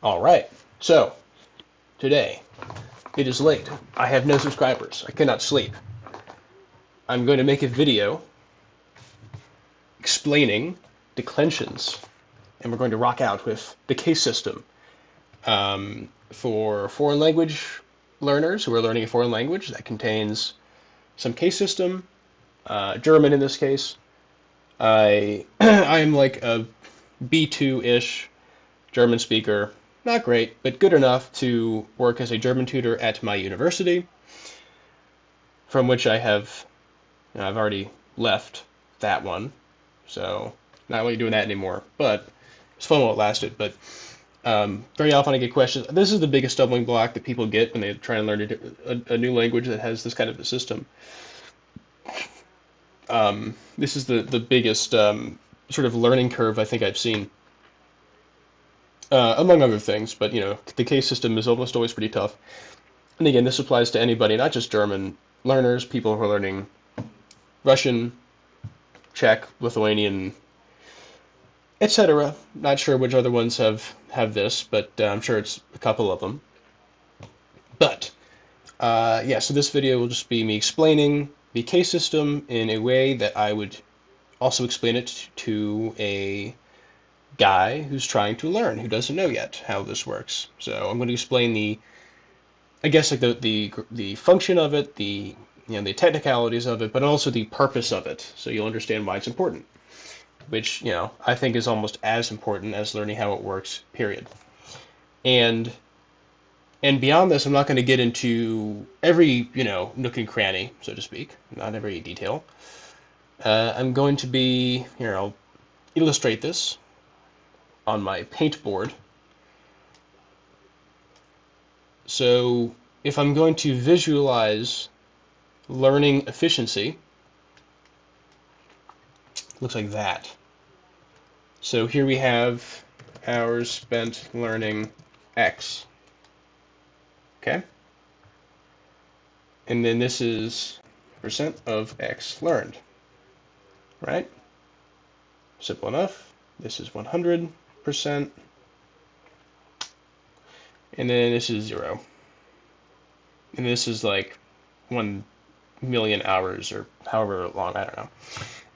All right. So, today, it is late. I have no subscribers. I cannot sleep. I'm going to make a video explaining declensions, and we're going to rock out with the case system for foreign language learners who are learning a foreign language that contains some case system, German in this case. I'm like a B2-ish German speaker. Not great, but good enough to work as a German tutor at my university, from which I've already left that one, so not really doing that anymore. But it's fun while it lasted. But very often I get questions. This is the biggest stumbling block that people get when they try and learn a new language that has this kind of a system. This is the biggest sort of learning curve I think I've seen. Among other things, but the case system is almost always pretty tough. And again, this applies to anybody, not just German learners, people who are learning Russian, Czech, Lithuanian, etc. Not sure which other ones have this, but I'm sure it's a couple of them. But yeah, so this video will just be me explaining the case system in a way that I would also explain it to a guy who's trying to learn, who doesn't know yet how this works. So I'm going to explain I guess like the function of it, the technicalities of it, but also the purpose of it, so you'll understand why it's important. Which I think is almost as important as learning how it works. Period. And beyond this, I'm not going to get into every nook and cranny, so to speak, not every detail. I'm going to be here. I'll illustrate this on my paint board. So if I'm going to visualize learning efficiency, looks like that. So here we have hours spent learning X. Okay? And then this is percent of X learned. Right? Simple enough. This is 100%. And then this is 0. And this is like 1 million hours or however long, I don't know.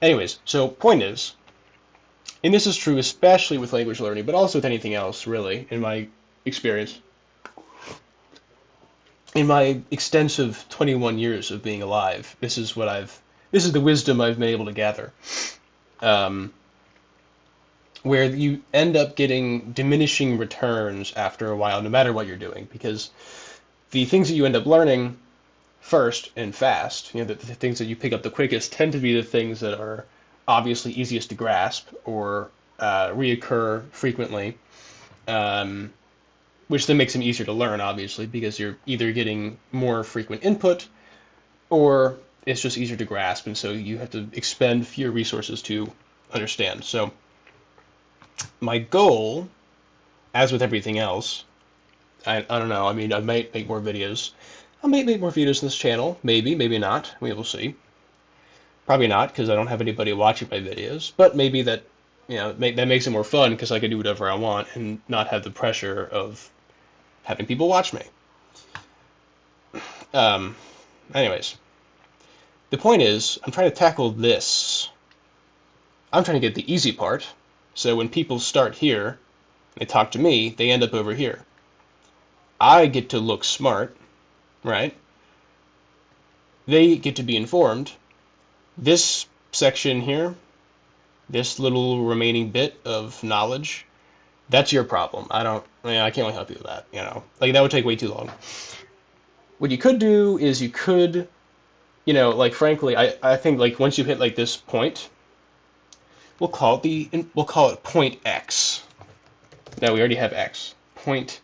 Anyways, so point is, and this is true especially with language learning, but also with anything else, really, in my experience. In my extensive 21 years of being alive, this is the wisdom I've been able to gather. Where you end up getting diminishing returns after a while, no matter what you're doing, because the things that you end up learning first and fast, the things that you pick up the quickest, tend to be the things that are obviously easiest to grasp or reoccur frequently, which then makes them easier to learn, obviously, because you're either getting more frequent input or it's just easier to grasp, and so you have to expend fewer resources to understand. So my goal, as with everything else, I don't know, I mean, I might make more videos. I might make more videos on this channel, maybe, maybe not, we will see. Probably not, because I don't have anybody watching my videos, but maybe that, that makes it more fun, because I can do whatever I want and not have the pressure of having people watch me. Anyways, the point is, I'm trying to tackle this. I'm trying to get the easy part, so when people start here, and they talk to me, they end up over here. I get to look smart, right? They get to be informed. This section here, this little remaining bit of knowledge, that's your problem. I can't really help you with that, Like, that would take way too long. What you could do is you could, like, frankly, I think, like, once you hit, like, this point, we'll call it point X. Now, we already have X. Point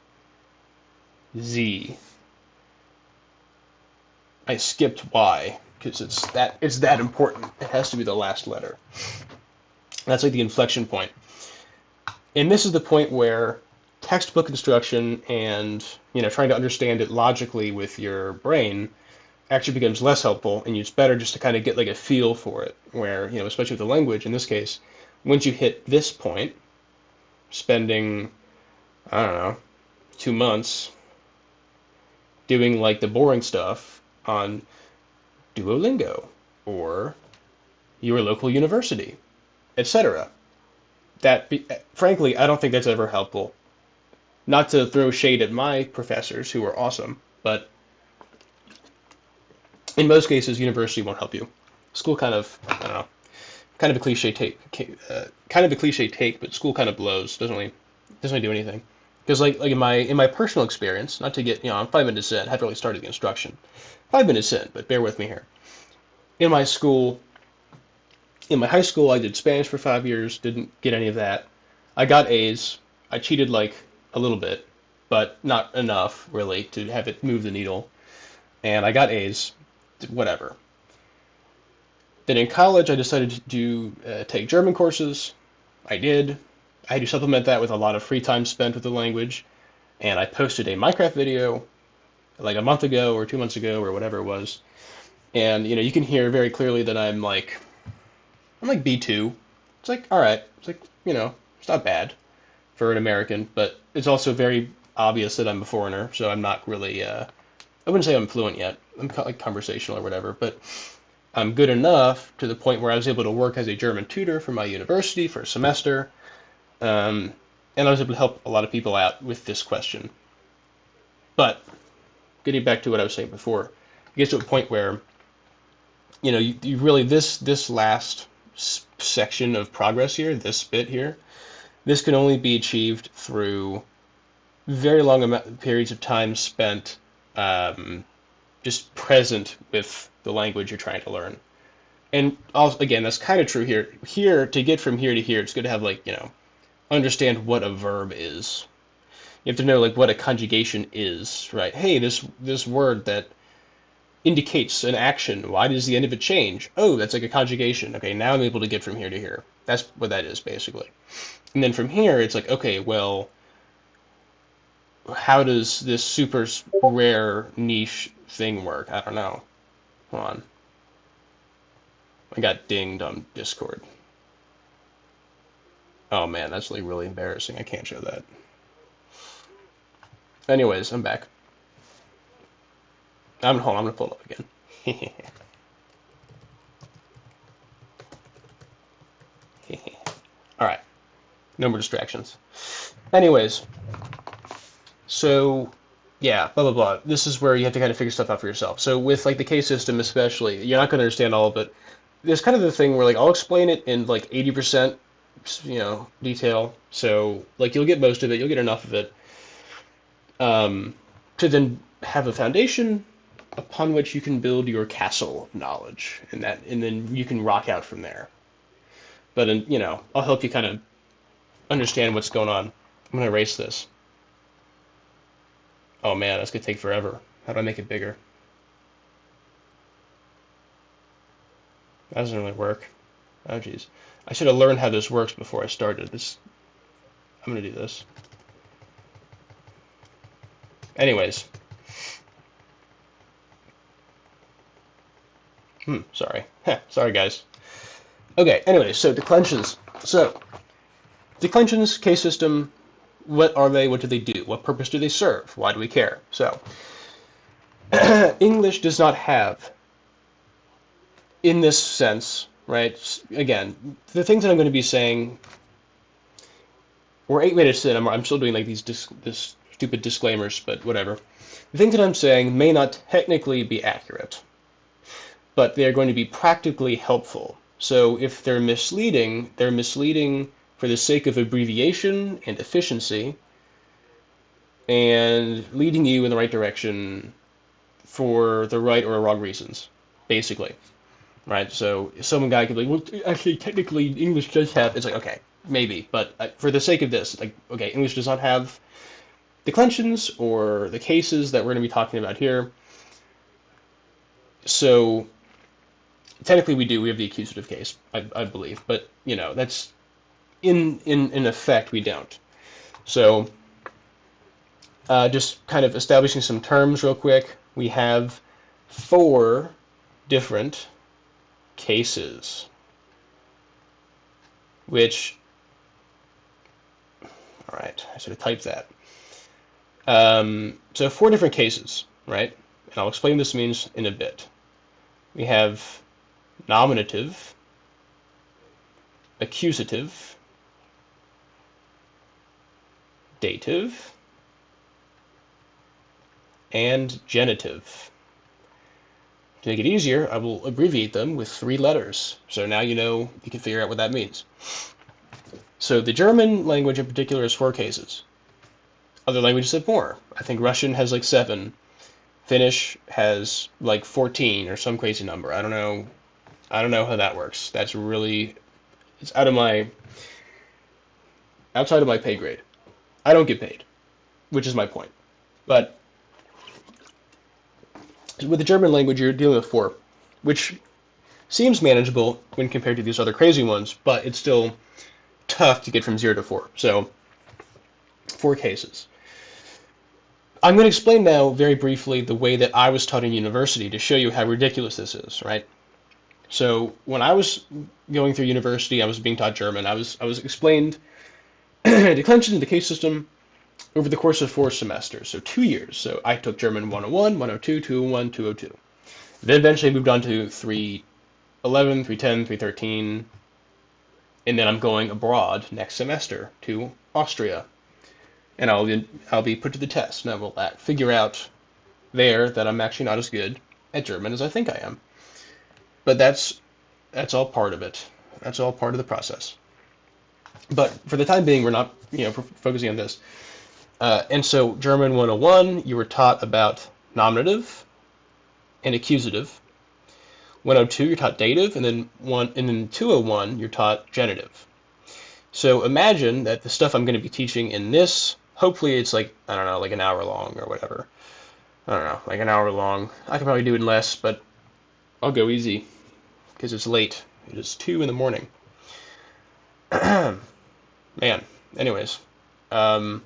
Z. I skipped Y, because it's that important. It has to be the last letter. That's like the inflection point. And this is the point where textbook instruction and trying to understand it logically with your brain actually becomes less helpful, and it's better just to kind of get like a feel for it, where especially with the language in this case, once you hit this point, spending, I don't know, 2 months doing like the boring stuff on Duolingo or your local university, etc. Frankly, I don't think that's ever helpful. Not to throw shade at my professors who are awesome, but in most cases, university won't help you. School kind of, I don't know, kind of a cliche take, but school kind of blows. Doesn't really do anything. Because like in my personal experience, not to get I'm 5 minutes in, haven't really started the instruction. 5 minutes in, but bear with me here. In my school, in my high school, I did Spanish for 5 years, didn't get any of that. I got A's. I cheated like a little bit, but not enough really to have it move the needle. And I got A's, whatever. Then in college, I decided to take German courses. I did. I had to supplement that with a lot of free time spent with the language. And I posted a Minecraft video like a month ago or 2 months ago or whatever it was. And you can hear very clearly that I'm like B2. It's like, all right. It's like, it's not bad for an American, but it's also very obvious that I'm a foreigner, so I'm not really, I wouldn't say I'm fluent yet. I'm like conversational or whatever, but I'm good enough to the point where I was able to work as a German tutor for my university for a semester, and I was able to help a lot of people out with this question. But getting back to what I was saying before, it gets to a point where, you really, this last section of progress here, this bit here, this can only be achieved through very long periods of time spent just present with the language you're trying to learn. And also, again, that's kind of true here. Here, to get from here to here, it's good to have understand what a verb is. You have to know what a conjugation is, right? Hey, this word that indicates an action. Why does the end of it change? Oh, that's like a conjugation. Okay, now I'm able to get from here to here. That's what that is, basically. And then from here, it's like, okay, well, how does this super rare niche thing work? I don't know. Hold on. I got dinged on Discord. Oh man, that's really embarrassing. I can't show that. Anyways, I'm back. Hold on, I'm gonna pull it up again. Alright. No more distractions. Anyways, so yeah, blah blah blah. This is where you have to kind of figure stuff out for yourself. So with the case system especially, you're not gonna understand all of it. There's kind of the thing where I'll explain it in 80%, detail. So you'll get most of it, you'll get enough of it, to then have a foundation upon which you can build your castle of knowledge, and then you can rock out from there. But I'll help you kind of understand what's going on. I'm gonna erase this. Oh man, that's gonna take forever. How do I make it bigger? That doesn't really work. Oh geez. I should have learned how this works before I started this. I'm gonna do this. Anyways. Sorry. Sorry guys. Okay, anyways, so declensions. So, declensions, case system, what are they? What do they do? What purpose do they serve? Why do we care? So, English does not have, in this sense, right? Again, the things that I'm going to be saying, we're 8 minutes in. I'm still doing this stupid disclaimers, but whatever. The things that I'm saying may not technically be accurate, but they're going to be practically helpful. So if they're misleading for the sake of abbreviation and efficiency, and leading you in the right direction for the right or wrong reasons, basically. Right? So some guy could be like, well, actually, technically, English does have, it's like, okay, maybe, but for the sake of this, okay, English does not have declensions or the cases that we're going to be talking about here. So technically we have the accusative case, I believe, but that's in effect we don't. So just kind of establishing some terms real quick. We have 4 different cases, which, all right, I should have typed that. So 4 different cases, right? And I'll explain what this means in a bit. We have nominative, accusative, dative, and genitive. To make it easier, I will abbreviate them with 3 letters. So now you know, you can figure out what that means. So the German language in particular has 4 cases. Other languages have more. I think Russian has like 7. Finnish has like 14 or some crazy number. I don't know. I don't know how that works. That's really, it's outside of my pay grade. I don't get paid, which is my point. But with the German language, you're dealing with 4, which seems manageable when compared to these other crazy ones, but it's still tough to get from 0 to 4. So 4 cases. I'm going to explain now very briefly the way that I was taught in university to show you how ridiculous this is, right? So when I was going through university, I was being taught German. I was explained declensions in the case system over the course of 4 semesters, so 2 years. So I took German 101, 102, 201, 202. Then eventually moved on to 311, 310, 313, and then I'm going abroad next semester to Austria. And I'll be put to the test. Now will that figure out there that I'm actually not as good at German as I think I am. But that's all part of it. That's all part of the process. But for the time being, we're not focusing on this. And so German 101, you were taught about nominative and accusative. 102, you're taught dative, and then 201, you're taught genitive. So imagine that the stuff I'm going to be teaching in this, hopefully it's like, I don't know, like an hour long or whatever. I don't know, like an hour long. I could probably do it in less, but I'll go easy because it's late. It is 2 in the morning. Man, anyways. Yeah,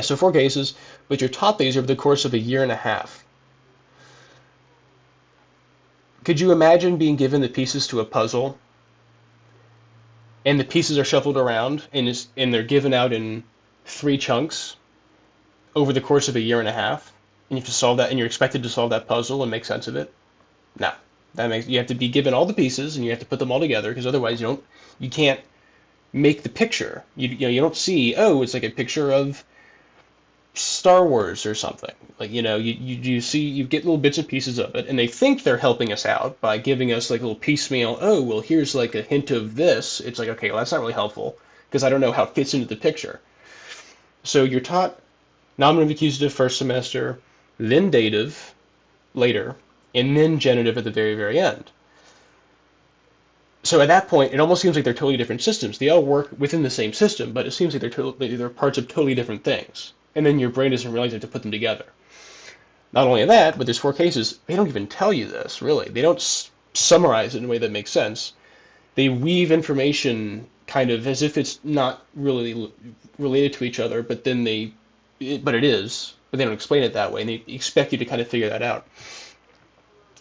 so 4 cases, but you're taught these over the course of a year and a half. Could you imagine being given the pieces to a puzzle, and the pieces are shuffled around, and they're given out in 3 chunks over the course of a year and a half, and you have to solve that, and you're expected to solve that puzzle and make sense of it? No, you have to be given all the pieces, and you have to put them all together, because otherwise you can't make the picture. You don't see, oh, it's like a picture of Star Wars or something. Like, you get little bits and pieces of it, and they think they're helping us out by giving us like little piecemeal, oh, well, here's like a hint of this. It's like, okay, well, that's not really helpful because I don't know how it fits into the picture. So you're taught nominative accusative first semester, then dative later, and then genitive at the very, very end. So at that point, it almost seems like they're totally different systems. They all work within the same system, but it seems like they're parts of totally different things. And then your brain doesn't realize you have to put them together. Not only that, but there's 4 cases. They don't even tell you this, really. They don't summarize it in a way that makes sense. They weave information kind of as if it's not really related to each other, but it is. But they don't explain it that way, and they expect you to kind of figure that out.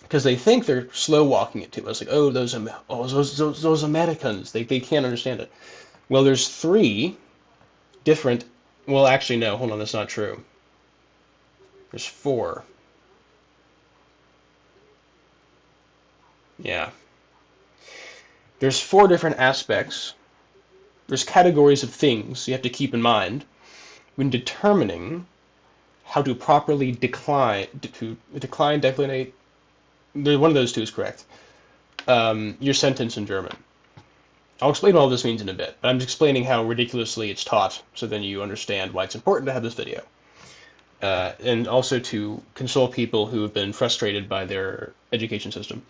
Because they think they're slow walking it to us, like, oh, those Americans, they can't understand it. Well, there's 3 different. Well, actually, no, hold on, that's not true. There's 4. Yeah. There's 4 different aspects. There's categories of things you have to keep in mind when determining how to properly declinate. One of those 2 is correct. Your sentence in German. I'll explain what all this means in a bit, but I'm just explaining how ridiculously it's taught, so then you understand why it's important to have this video. And also to console people who have been frustrated by their education system.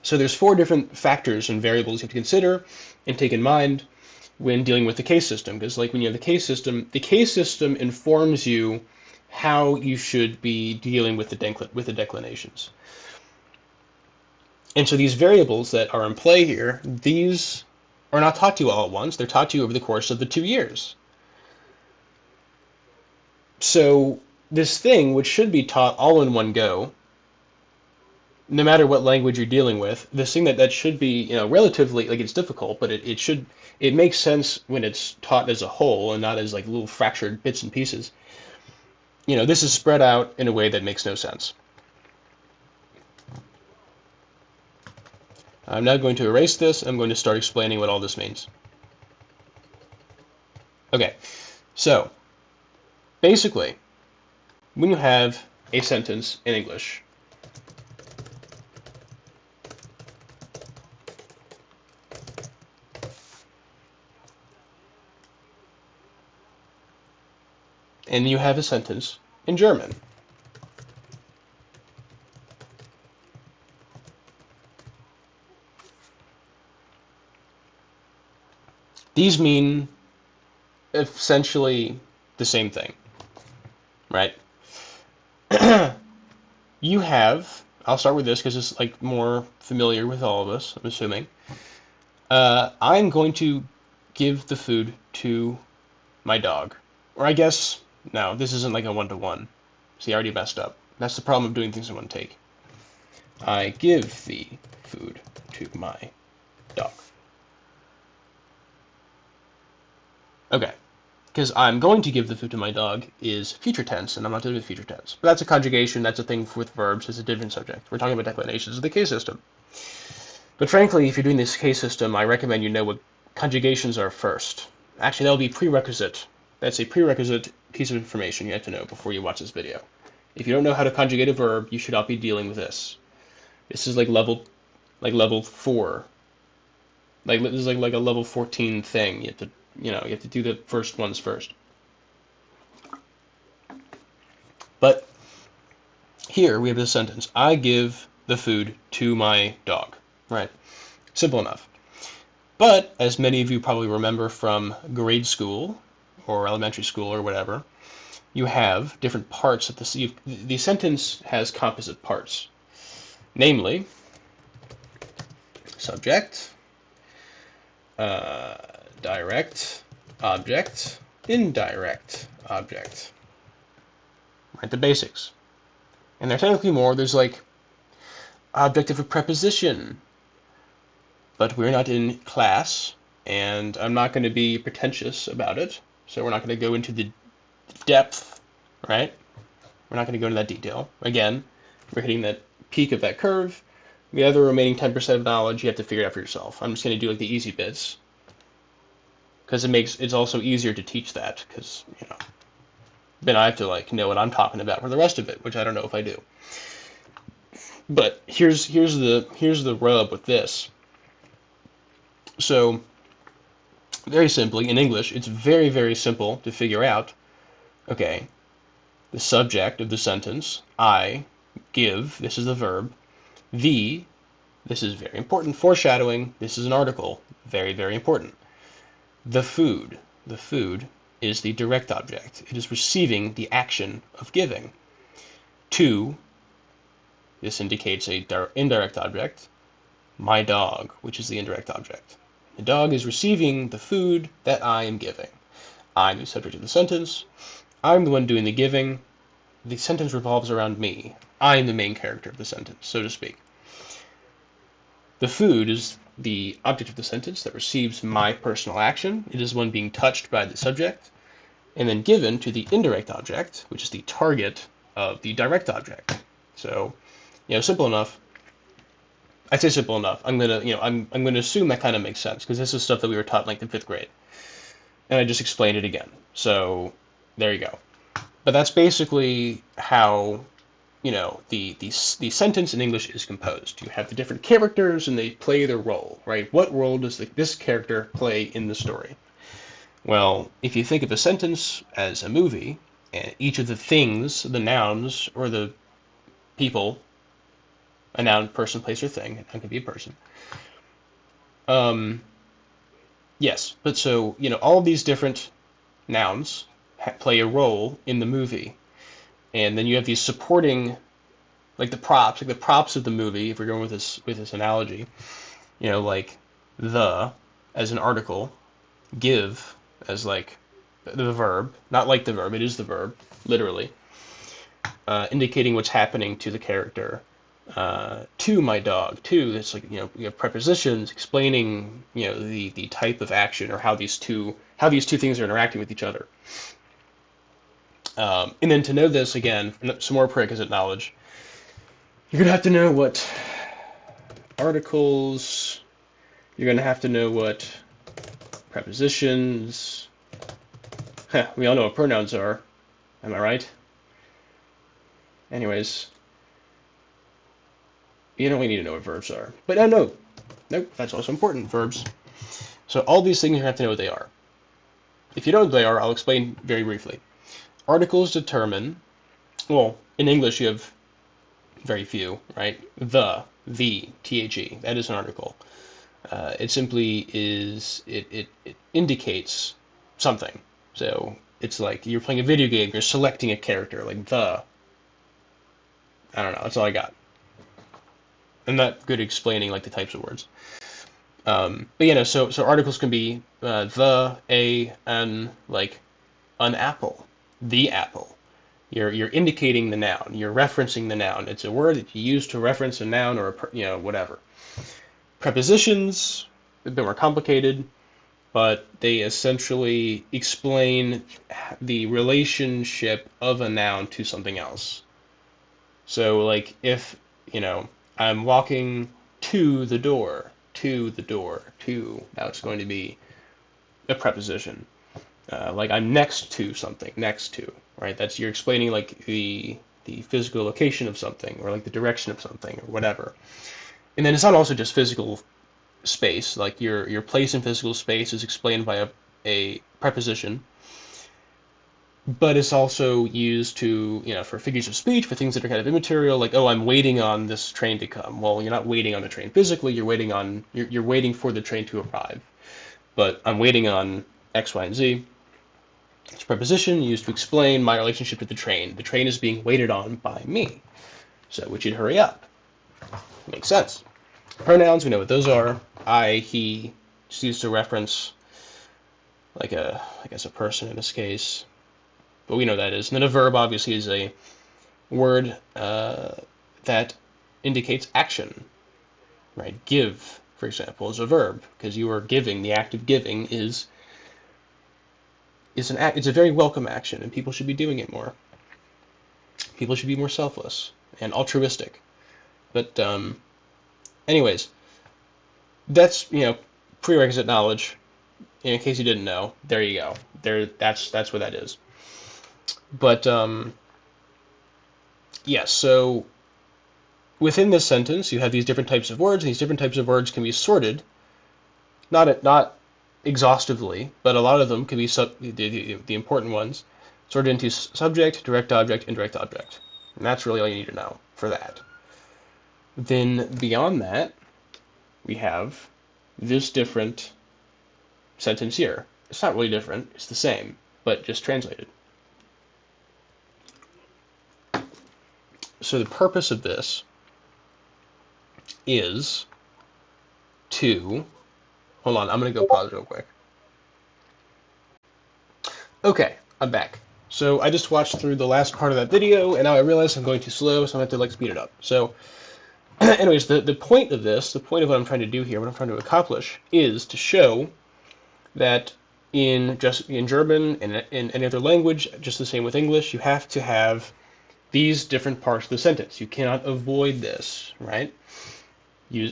So there's 4 different factors and variables you have to consider and take in mind when dealing with the case system, because like when you have the case system informs you how you should be dealing with the declinations. And so these variables that are in play here, these are not taught to you all at once. They're taught to you over the course of the 2 years. So this thing, which should be taught all in one go, no matter what language you're dealing with, this thing that should be, relatively, like, it's difficult, but it makes sense when it's taught as a whole and not as like little fractured bits and pieces. This is spread out in a way that makes no sense. I'm now going to erase this. I'm going to start explaining what all this means. Okay, so basically, when you have a sentence in English, and you have a sentence in German, these mean essentially the same thing, right? You have, I'll start with this because it's like more familiar with all of us, I'm assuming. I'm going to give the food to my dog. Or I guess, no, this isn't like a one-to-one. See, I already messed up. That's the problem of doing things in one take. I give the food to my dog. Okay, because I'm going to give the food to my dog is future tense, and I'm not doing it with future tense. But that's a conjugation, that's a thing with verbs, it's a different subject. We're talking about declinations of the case system. But frankly, if you're doing this case system, I recommend you know what conjugations are first. Actually, that'll be prerequisite. That's a prerequisite piece of information you have to know before you watch this video. If you don't know how to conjugate a verb, you should not be dealing with this. This is like level 4. Like this is like a level 14 thing. You have to do the first ones first. But here we have this sentence. I give the food to my dog. Right? Simple enough. But, as many of you probably remember from grade school, or elementary school, or whatever, you have different parts of the sentence has composite parts. Namely, subject, direct object, indirect object. Right, the basics. And there are technically more. There's like object of a preposition. But we're not in class, and I'm not going to be pretentious about it, so we're not going to go into the depth, right? We're not going to go into that detail. Again, we're hitting that peak of that curve. The other remaining 10% of knowledge, you have to figure it out for yourself. I'm just going to do like the easy bits, because it's also easier to teach that, because, then I have to like know what I'm talking about for the rest of it, which I don't know if I do. But here's the rub with this. So, very simply, in English, it's very, very simple to figure out, okay, the subject of the sentence, I give, this is the verb, the, this is very important, foreshadowing, this is an article, very, very important. The food is the direct object. It is receiving the action of giving. To, this indicates a indirect object, my dog, which is the indirect object. The dog is receiving the food that I am giving. I'm the subject of the sentence. I'm the one doing the giving. The sentence revolves around me. I am the main character of the sentence, so to speak. The food is the object of the sentence that receives my personal action. It is one being touched by the subject, and then given to the indirect object, which is the target of the direct object. So, simple enough. I'd say simple enough. I'm gonna assume that kind of makes sense because this is stuff that we were taught like in 5th grade, and I just explained it again. So there you go. But that's basically how the sentence in English is composed. You have the different characters and they play their role, right? What role does this character play in the story? Well, if you think of a sentence as a movie, and each of the things, the nouns or the people. A noun, person, place, or thing. It could be a person. Yes, but so, all of these different nouns play a role in the movie. And then you have these supporting, like the props of the movie, if we're going with this analogy, like the as an article, give as like the verb, not like the verb, it is the verb, literally, indicating what's happening to the character. To my dog. To, it's like, you have prepositions explaining, the type of action or how these two things are interacting with each other. And then to know this, again, some more prerequisite knowledge, you're going to have to know what articles, you're going to have to know what prepositions, we all know what pronouns are, am I right? Anyways, you don't really need to know what verbs are. But no, that's also important, verbs. So all these things you have to know what they are. If you don't know what they are, I'll explain very briefly. Articles determine, well, in English you have very few, right? The, the, that is an article. It simply is, it indicates something. So it's like you're playing a video game, you're selecting a character, like I don't know, that's all I got. I'm not good at explaining like the types of words. But so articles can be a, an, like an apple, the apple. You're indicating the noun. You're referencing the noun. It's a word that you use to reference a noun or whatever. Prepositions, a bit more complicated, but they essentially explain the relationship of a noun to something else. So like if, I'm walking to the door, now it's going to be a preposition. Like I'm next to something, next to, right? That's, you're explaining like the physical location of something or like the direction of something or whatever. And then it's not also just physical space, like your place in physical space is explained by a preposition, but it's also used to, for figures of speech, for things that are kind of immaterial, like, oh, I'm waiting on this train to come. Well, you're not waiting on the train physically, you're waiting for the train to arrive. But I'm waiting on X, Y, and Z. It's a preposition used to explain my relationship to the train. The train is being waited on by me, so we should hurry up. Makes sense. Pronouns, we know what those are. I, he, just used to reference like I guess a person in this case, but we know that is. And then a verb obviously is a word that indicates action, right? Give, for example, is a verb because you are giving. The act of giving is an act. It's a very welcome action, and people should be doing it more. People should be more selfless and altruistic. But anyways, that's prerequisite knowledge. In case you didn't know, there you go. That's what that is. But yes, so within this sentence, you have these different types of words, and these different types of words can be sorted, not exhaustively, but a lot of them can be the important ones, sorted into subject, direct object, indirect object. And that's really all you need to know for that. Then beyond that, we have this different sentence here. It's not really different, it's the same, but just translated. So the purpose of this is to, hold on, I'm going to go pause real quick. Okay, I'm back. So I just watched through the last part of that video, and now I realize I'm going too slow, so I'm going to have to speed it up. So anyways, the point of this, the point of what I'm trying to do here, what I'm trying to accomplish, is to show that in German and in any other language, just the same with English, you have to have these different parts of the sentence. You cannot avoid this, right?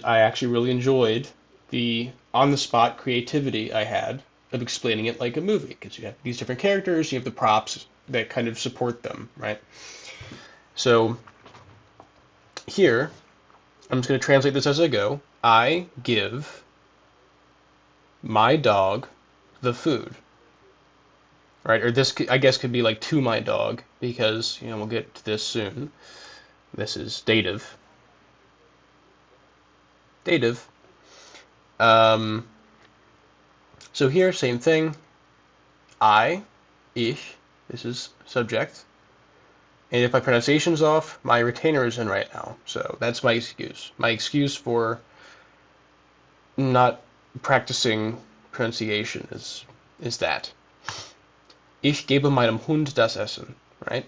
I actually really enjoyed the on-the-spot creativity I had of explaining it like a movie, because you have these different characters, you have the props that kind of support them, right? So here, I'm just going to translate this as I go. I give my dog the food, right? Or this, I guess, could be like to my dog, because, we'll get to this soon. This is dative. Dative. So here, same thing. Ich, this is subject. And if my pronunciation's off, my retainer is in right now. So that's my excuse. My excuse for not practicing pronunciation is that. Ich gebe meinem Hund das Essen, right?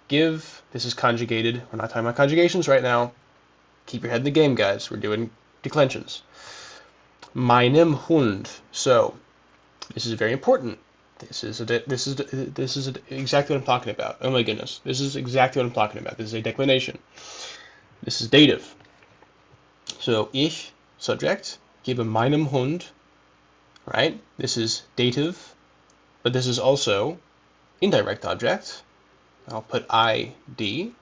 Give, this is conjugated. We're not talking about conjugations right now. Keep your head in the game, guys. We're doing declensions. Meinem Hund. So, this is very important. This is exactly what I'm talking about. Oh my goodness. This is exactly what I'm talking about. This is a declination. This is dative. So, ich, subject, gebe meinem Hund, right? This is dative, but this is also indirect object. I'll put ID,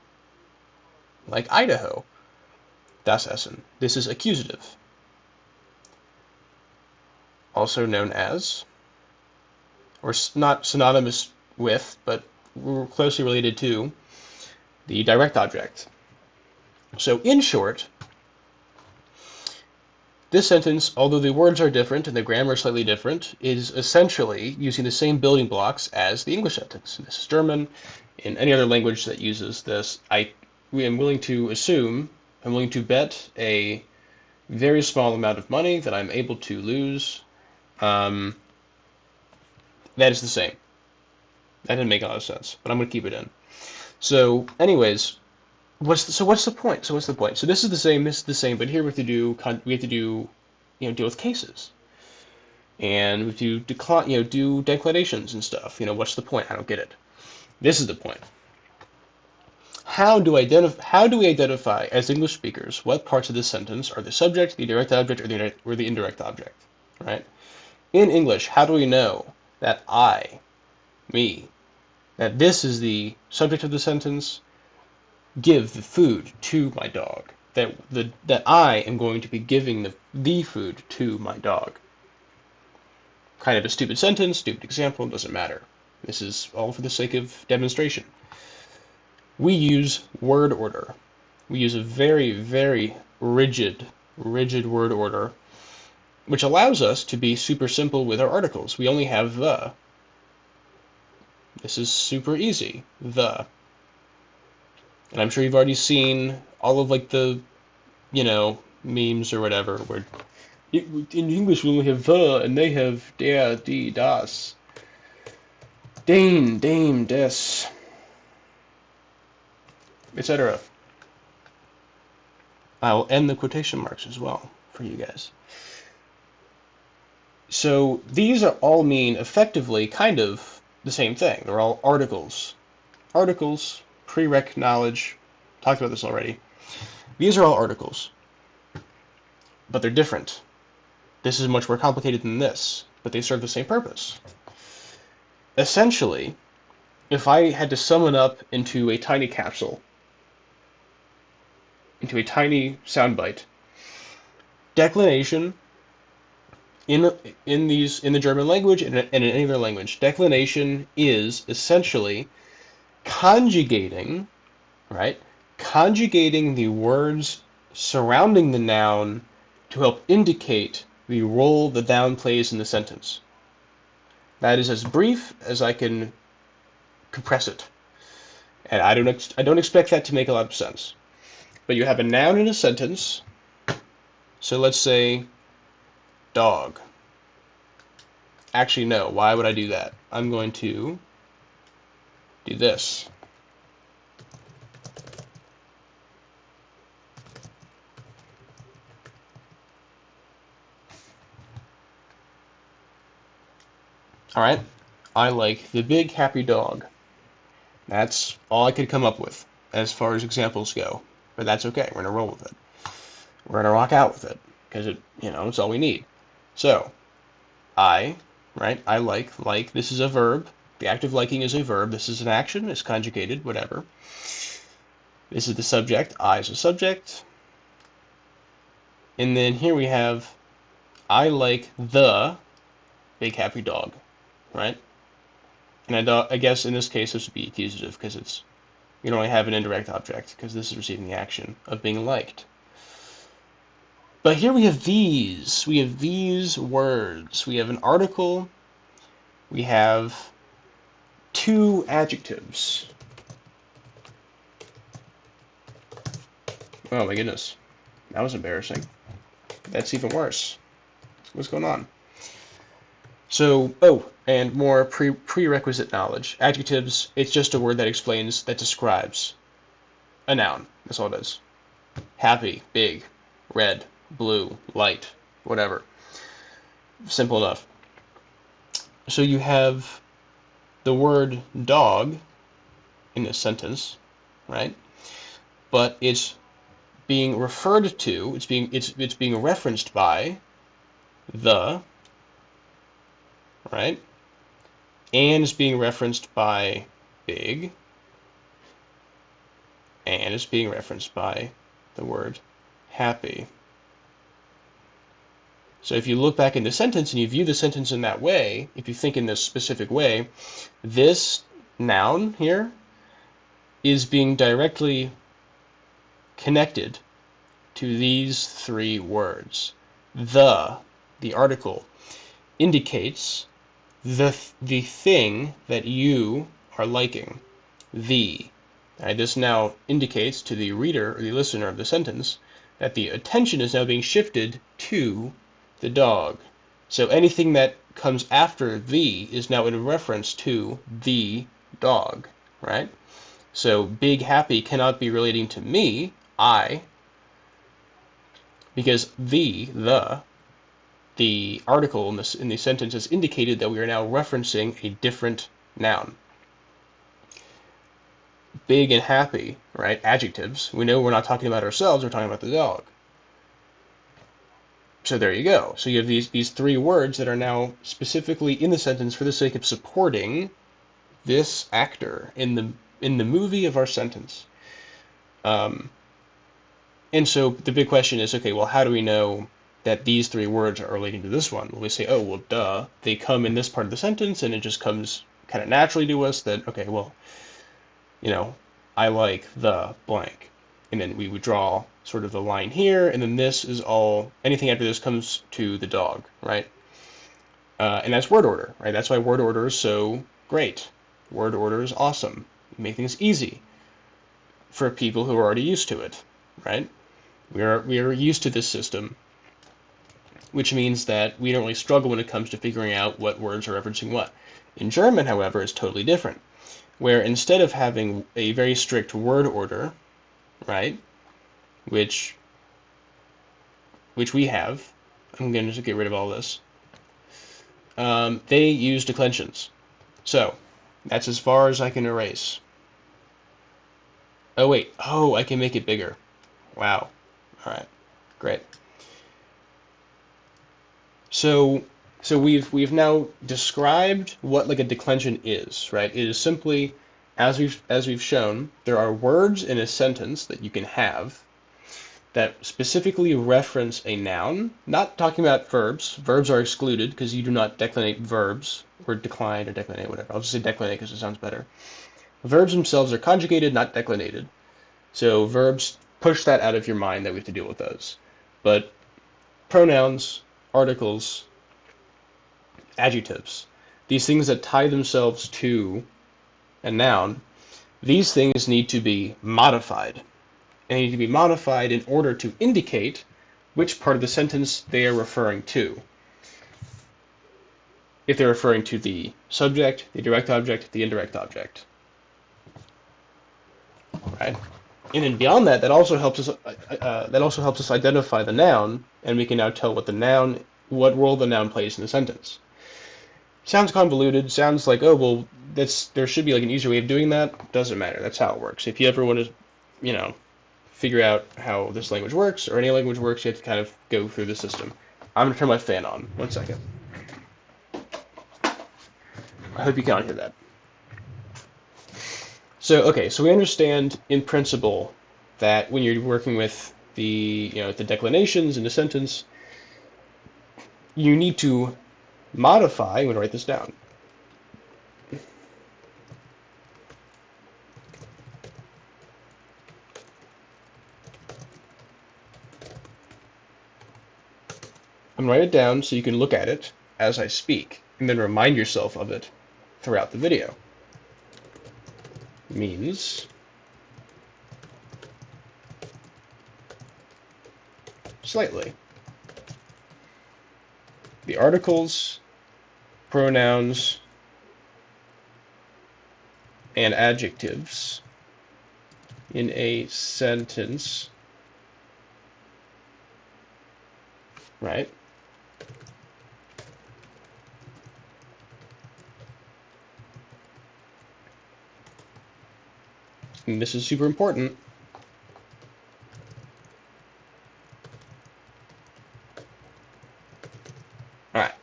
like Idaho. Das Essen. This is accusative, also known as, or not synonymous with, but closely related to, the direct object. So in short, this sentence, although the words are different and the grammar is slightly different, is essentially using the same building blocks as the English sentence. This is German. In any other language that uses this, I am willing to assume, I'm willing to bet a very small amount of money that I'm able to lose. That is the same. That didn't make a lot of sense, but I'm going to keep it in. So, anyways, what's the point? So this is the same, but here we have to do deal with cases, and we have to do declinations and stuff. What's the point? I don't get it. This is the point. How do we identify as English speakers what parts of this sentence are the subject, the direct object, or the indirect object? Right? In English, how do we know that that this is the subject of the sentence? Give the food to my dog. That I am going to be giving the food to my dog. Kind of a stupid sentence, stupid example, doesn't matter. This is all for the sake of demonstration. We use word order. We use a very, very rigid word order, which allows us to be super simple with our articles. We only have the. This is super easy. The. And I'm sure you've already seen all of the, memes or whatever, where in English we only have the, and they have der, die, das, den, dem, des, etc. I will end the quotation marks as well for you guys. So these all mean effectively kind of the same thing. They're all articles. Articles, prereq knowledge, talked about this already. These are all articles, but they're different. This is much more complicated than this, but they serve the same purpose. Essentially, if I had to sum it up into a tiny capsule, into a tiny soundbite, declination in the German language and in any other language, declination is essentially conjugating, right? Conjugating the words surrounding the noun to help indicate the role the noun plays in the sentence. That is as brief as I can compress it. And I don't expect that to make a lot of sense. But you have a noun in a sentence. So let's say dog. Actually, no. Why would I do that? I'm going to do this. All right. I like the big happy dog. That's all I could come up with as far as examples go. But that's okay. We're going to roll with it. We're going to rock out with it because it's all we need. So, I like, this is a verb. The act of liking is a verb. This is an action. It's conjugated, whatever. This is the subject. I is a subject. And then here we have, I like the big happy dog, right? And I guess in this case this would be accusative because you only have an indirect object because this is receiving the action of being liked. But here we have these. We have these words. We have an article. We have two adjectives. Oh my goodness. That was embarrassing. That's even worse. What's going on? So, and more prerequisite knowledge. Adjectives, it's just a word that explains, that describes a noun. That's all it is. Happy, big, red, blue, light, whatever. Simple enough. So you have the word dog in this sentence, right? But it's being referred to, it's being referenced by the, right? And it's being referenced by big, and it's being referenced by the word happy. So if you look back in the sentence and you view the sentence in that way, if you think in this specific way, this noun here is being directly connected to these three words. The article, indicates the thing that you are liking. Right, this now indicates to the reader or the listener of the sentence that the attention is now being shifted to the dog. So anything that comes after the is now in reference to the dog, right? So big happy cannot be relating to me, I, because the article in the sentence has indicated that we are now referencing a different noun. Big and happy, right? Adjectives. We know we're not talking about ourselves, we're talking about the dog. So there you go. So you have these three words that are now specifically in the sentence for the sake of supporting this actor in the movie of our sentence. And so the big question is, okay, well, how do we know that these three words are relating to this one? Well, we say, oh, well, duh, they come in this part of the sentence, and it just comes kind of naturally to us that, okay, well, I like the blank. And then we would draw sort of the line here, and then this is all, anything after this comes to the dog, right? And that's word order, right? That's why word order is so great. Word order is awesome. Make things easy for people who are already used to it, right? We are used to this system, which means that we don't really struggle when it comes to figuring out what words are referencing what. In German, however, it's totally different, where instead of having a very strict word order, right, which we have, I'm going to just get rid of all this, they use declensions. So that's as far as I can erase. Oh, wait. Oh, I can make it bigger. Wow. All right. Great. So we've now described what like a declension is, right? It is simply, as we've shown, there are words in a sentence that you can have that specifically reference a noun. Not talking about verbs. Verbs are excluded because you do not declinate verbs, or decline or declinate, whatever. I'll just say declinate because it sounds better. Verbs themselves are conjugated, not declinated. So verbs, push that out of your mind that we have to deal with those. But pronouns, articles, adjectives, these things that tie themselves to a noun, these things need to be modified. They need to be modified in order to indicate which part of the sentence they are referring to. If they're referring to the subject, the direct object, the indirect object. Right? And then beyond that, that also helps us identify the noun, and we can now tell what role the noun plays in the sentence. Sounds convoluted. Sounds like, oh well, there should be like an easier way of doing that. Doesn't matter. That's how it works. If you ever want to, figure out how this language works or any language works, you have to kind of go through the system. I'm gonna turn my fan on. 1 second. I hope you can't hear that. So okay, so we understand in principle that when you're working with the declinations in a sentence, you need to modify. I'm going to write this down. I'm going to write it down so you can look at it as I speak, and then remind yourself of it throughout the video. Means slightly. The articles, pronouns, and adjectives in a sentence right? And this is super important. All right.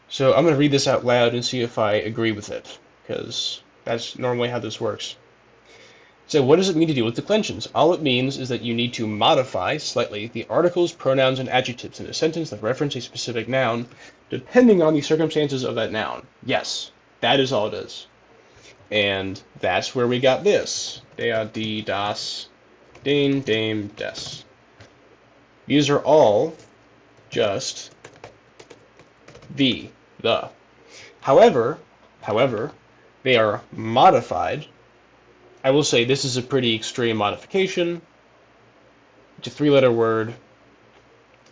So I'm going to read this out loud and see if I agree with it, because that's normally how this works. So what does it mean to deal with declensions? All it means is that you need to modify slightly the articles, pronouns, and adjectives in a sentence that reference a specific noun, depending on the circumstances of that noun. Yes, that is all it is. And that's where we got this. Der, die, das, den, dem, des. These are all just the. However, they are modified. I will say this is a pretty extreme modification. It's a three-letter word,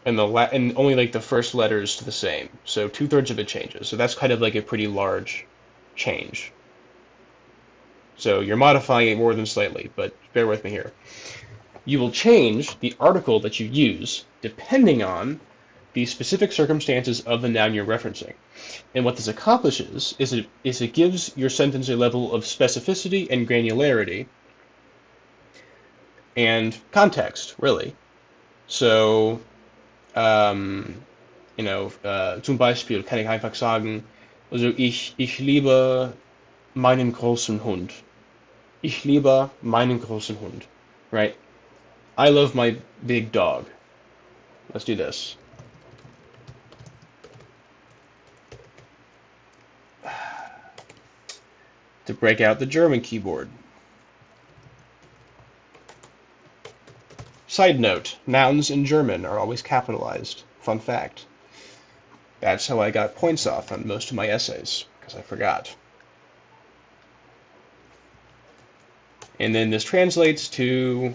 and only like the first letter is the same. So 2/3 of it changes. So that's kind of like a pretty large change. So you're modifying it more than slightly, but bear with me here. You will change the article that you use depending on the specific circumstances of the noun you're referencing. And what this accomplishes is it gives your sentence a level of specificity and granularity and context, really. So, zum Beispiel kann ich einfach sagen, also ich liebe meinen großen Hund. Ich liebe meinen großen Hund. Right? I love my big dog. Let's do this. To break out the German keyboard. Side note, nouns in German are always capitalized. Fun fact. That's how I got points off on most of my essays, because I forgot. And then this translates to...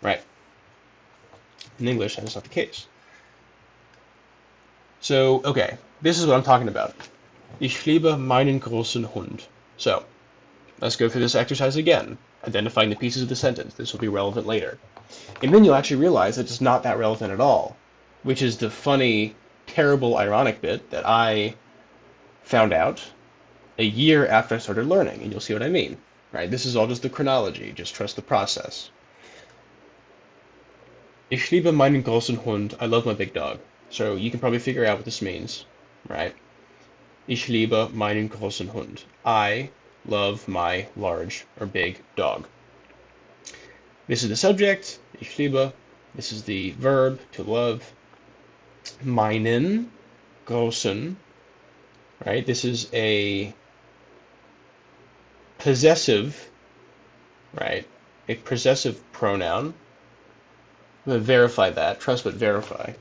Right. In English, that is not the case. So, okay, this is what I'm talking about. Ich liebe meinen großen Hund. So, let's go through this exercise again, identifying the pieces of the sentence. This will be relevant later. And then you'll actually realize that it's not that relevant at all, which is the funny, terrible, ironic bit that I found out a year after I started learning, and you'll see what I mean. Right? This is all just the chronology. Just trust the process. Ich liebe meinen großen Hund. I love my big dog. So you can probably figure out what this means, right? Ich liebe meinen großen Hund. I love my large or big dog. This is the subject, ich liebe. This is the verb, to love. Meinen großen, right? This is a possessive, right? A possessive pronoun. I'm going to verify that. Trust but verify.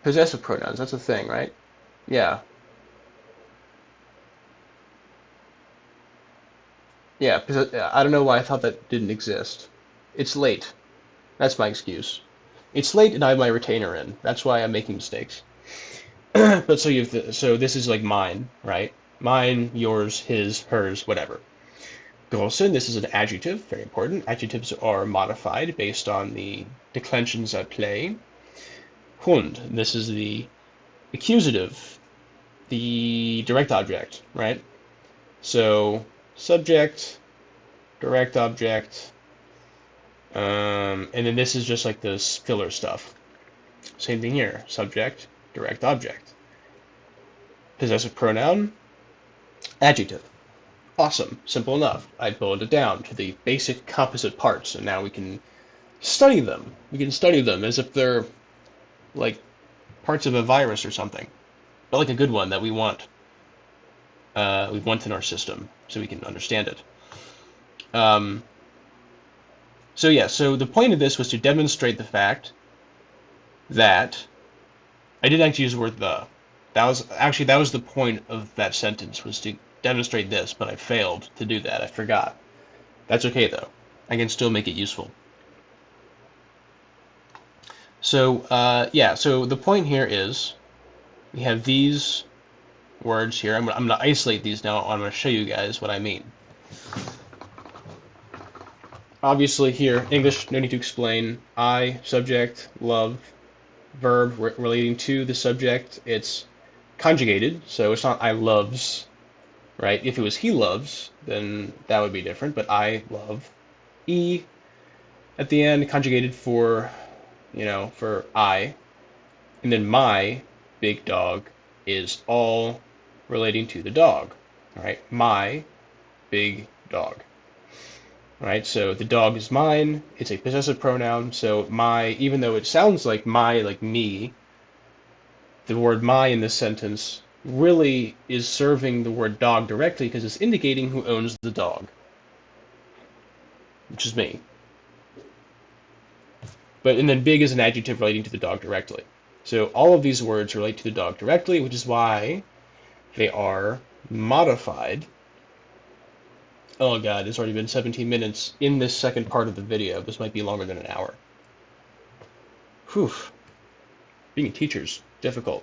Possessive pronouns, that's a thing, right? Yeah. Yeah, I don't know why I thought that didn't exist. It's late. That's my excuse. It's late and I have my retainer in. That's why I'm making mistakes. But so this is like mine, right? Mine, yours, his, hers, whatever. Großen, this is an adjective, very important. Adjectives are modified based on the declensions at play. Hund, this is the accusative, the direct object, right? So subject, direct object, and then this is just like this filler stuff. Same thing here, subject, direct object. Possessive pronoun, adjective. Awesome, simple enough. I boiled it down to the basic composite parts, and now we can study them. We can study them as if they're like parts of a virus or something, but like a good one that we want in our system so we can understand it. So the point of this was to demonstrate the fact that I didn't actually use the word the. That was the point of that sentence, was to demonstrate this, but I failed to do that. I forgot. That's okay though. I can still make it useful. So so the point here is we have these words here. I'm going to isolate these now. I'm going to show you guys what I mean. obviously here, English, no need to explain. I, subject, love, verb relating to the subject. It's conjugated, so it's not I loves, right? If it was he loves, then that would be different, but I love. E at the end, conjugated for, for I. And then my big dog is all relating to the dog, right? My big dog. Right, so the dog is mine. It's a possessive pronoun. So my, even though it sounds like my, like me, the word my in this sentence really is serving the word dog directly because it's indicating who owns the dog, which is me. And then big is an adjective relating to the dog directly. So all of these words relate to the dog directly, which is why they are modified. Oh god, it's already been 17 minutes in this second part of the video. This might be longer than an hour. Whew. Being a teacher's difficult.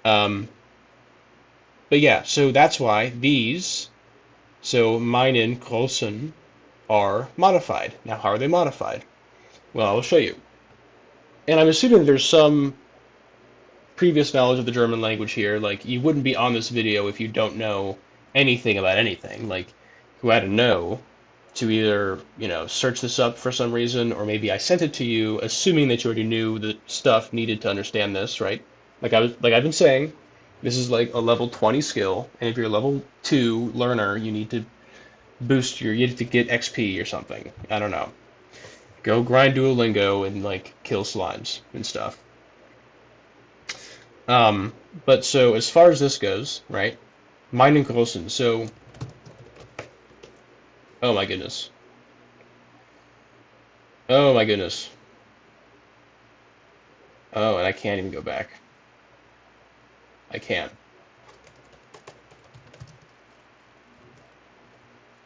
But yeah, so that's why these, so meinen, großen, are modified. Now, how are they modified? Well, I will show you. And I'm assuming there's some previous knowledge of the German language here. Like, you wouldn't be on this video if you don't know anything about anything. Like, you had to know to either, search this up for some reason, or maybe I sent it to you assuming that you already knew the stuff needed to understand this, right? Like I've been saying, this is like a level 20 skill, and if you're a level 2 learner, you need to you need to get XP or something. I don't know. Go grind Duolingo and like kill slimes and stuff. But so as far as this goes, right? Meinen großen. So, oh my goodness. Oh my goodness. Oh, and I can't even go back. I can't.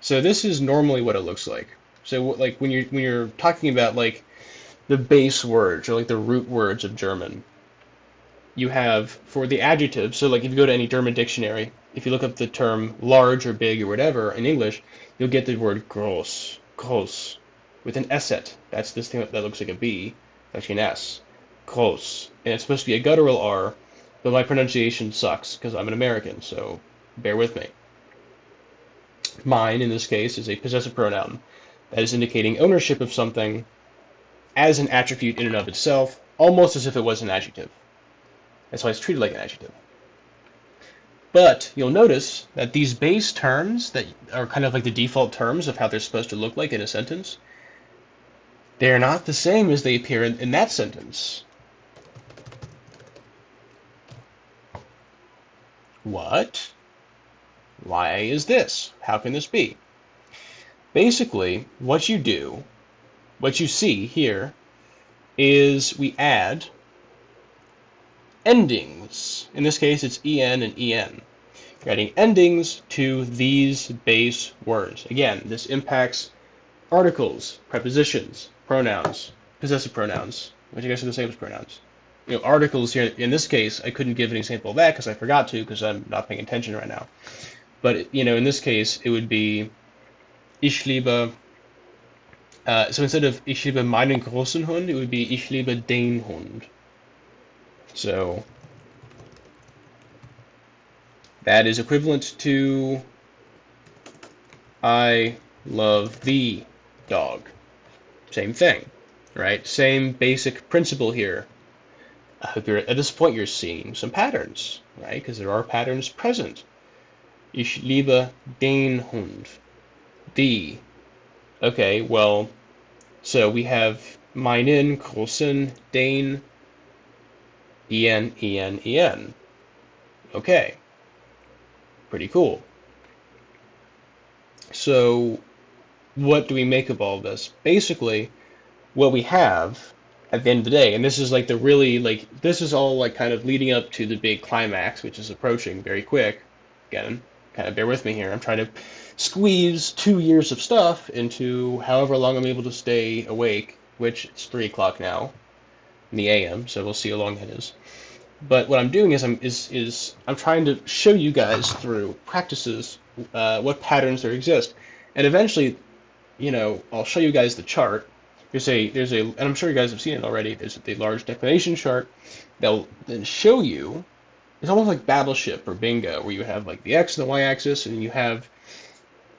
So this is normally what it looks like. So like when you're talking about like the base words or like the root words of German, you have for the adjective. So like if you go to any German dictionary, if you look up the term large or big or whatever in English, you'll get the word groß, groß, with an S-et. That's this thing that looks like a B, actually an S. Groß. And it's supposed to be a guttural R, but my pronunciation sucks because I'm an American, so bear with me. Mine, in this case, is a possessive pronoun that is indicating ownership of something as an attribute in and of itself, almost as if it was an adjective. That's why it's treated like an adjective. But you'll notice that these base terms that are kind of like the default terms of how they're supposed to look like in a sentence, they're not the same as they appear in that sentence. What? Why is this? How can this be? Basically, what you see here, is we add endings. In this case, it's en and en. You're adding endings to these base words. Again, this impacts articles, prepositions, pronouns, possessive pronouns, which I guess are the same as pronouns. Articles here, in this case, I couldn't give an example of that because I forgot to because I'm not paying attention right now. But, in this case, it would be ich liebe, so instead of ich liebe meinen großen Hund, it would be ich liebe den Hund. So that is equivalent to I love the dog. Same thing, right? Same basic principle here. I hope at this point you're seeing some patterns, right? Because there are patterns present. Ich liebe den Hund. The. Okay, well, so we have meinen, großen, den, en. Okay. Pretty cool. So, what do we make of all this? Basically, what we have at the end of the day, and this is like this is all like kind of leading up to the big climax, which is approaching very quick. Again, kind of bear with me here. I'm trying to squeeze 2 years of stuff into however long I'm able to stay awake, which it's 3 o'clock now in the AM, so we'll see how long that is. But what I'm doing is I'm trying to show you guys through practices what patterns there exist, and eventually I'll show you guys the chart. And I'm sure you guys have seen it already. There's a large declination chart that'll then show you. It's almost like Battleship or Bingo, where you have like the X and the Y axis, and you have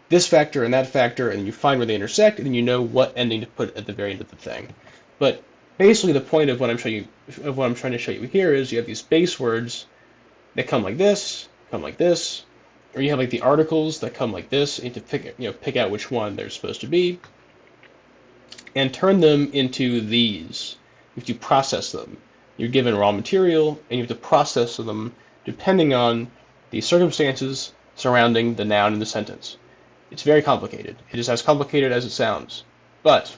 this factor and that factor, and you find where they intersect, and then you know what ending to put at the very end of the thing. But basically, the point of what I'm trying to show you here is you have these base words that come like this, or you have like the articles that come like this, and you have to pick out which one they're supposed to be, and turn them into these. You have to process them. You're given raw material, and you have to process them depending on the circumstances surrounding the noun in the sentence. It's very complicated. It is as complicated as it sounds. But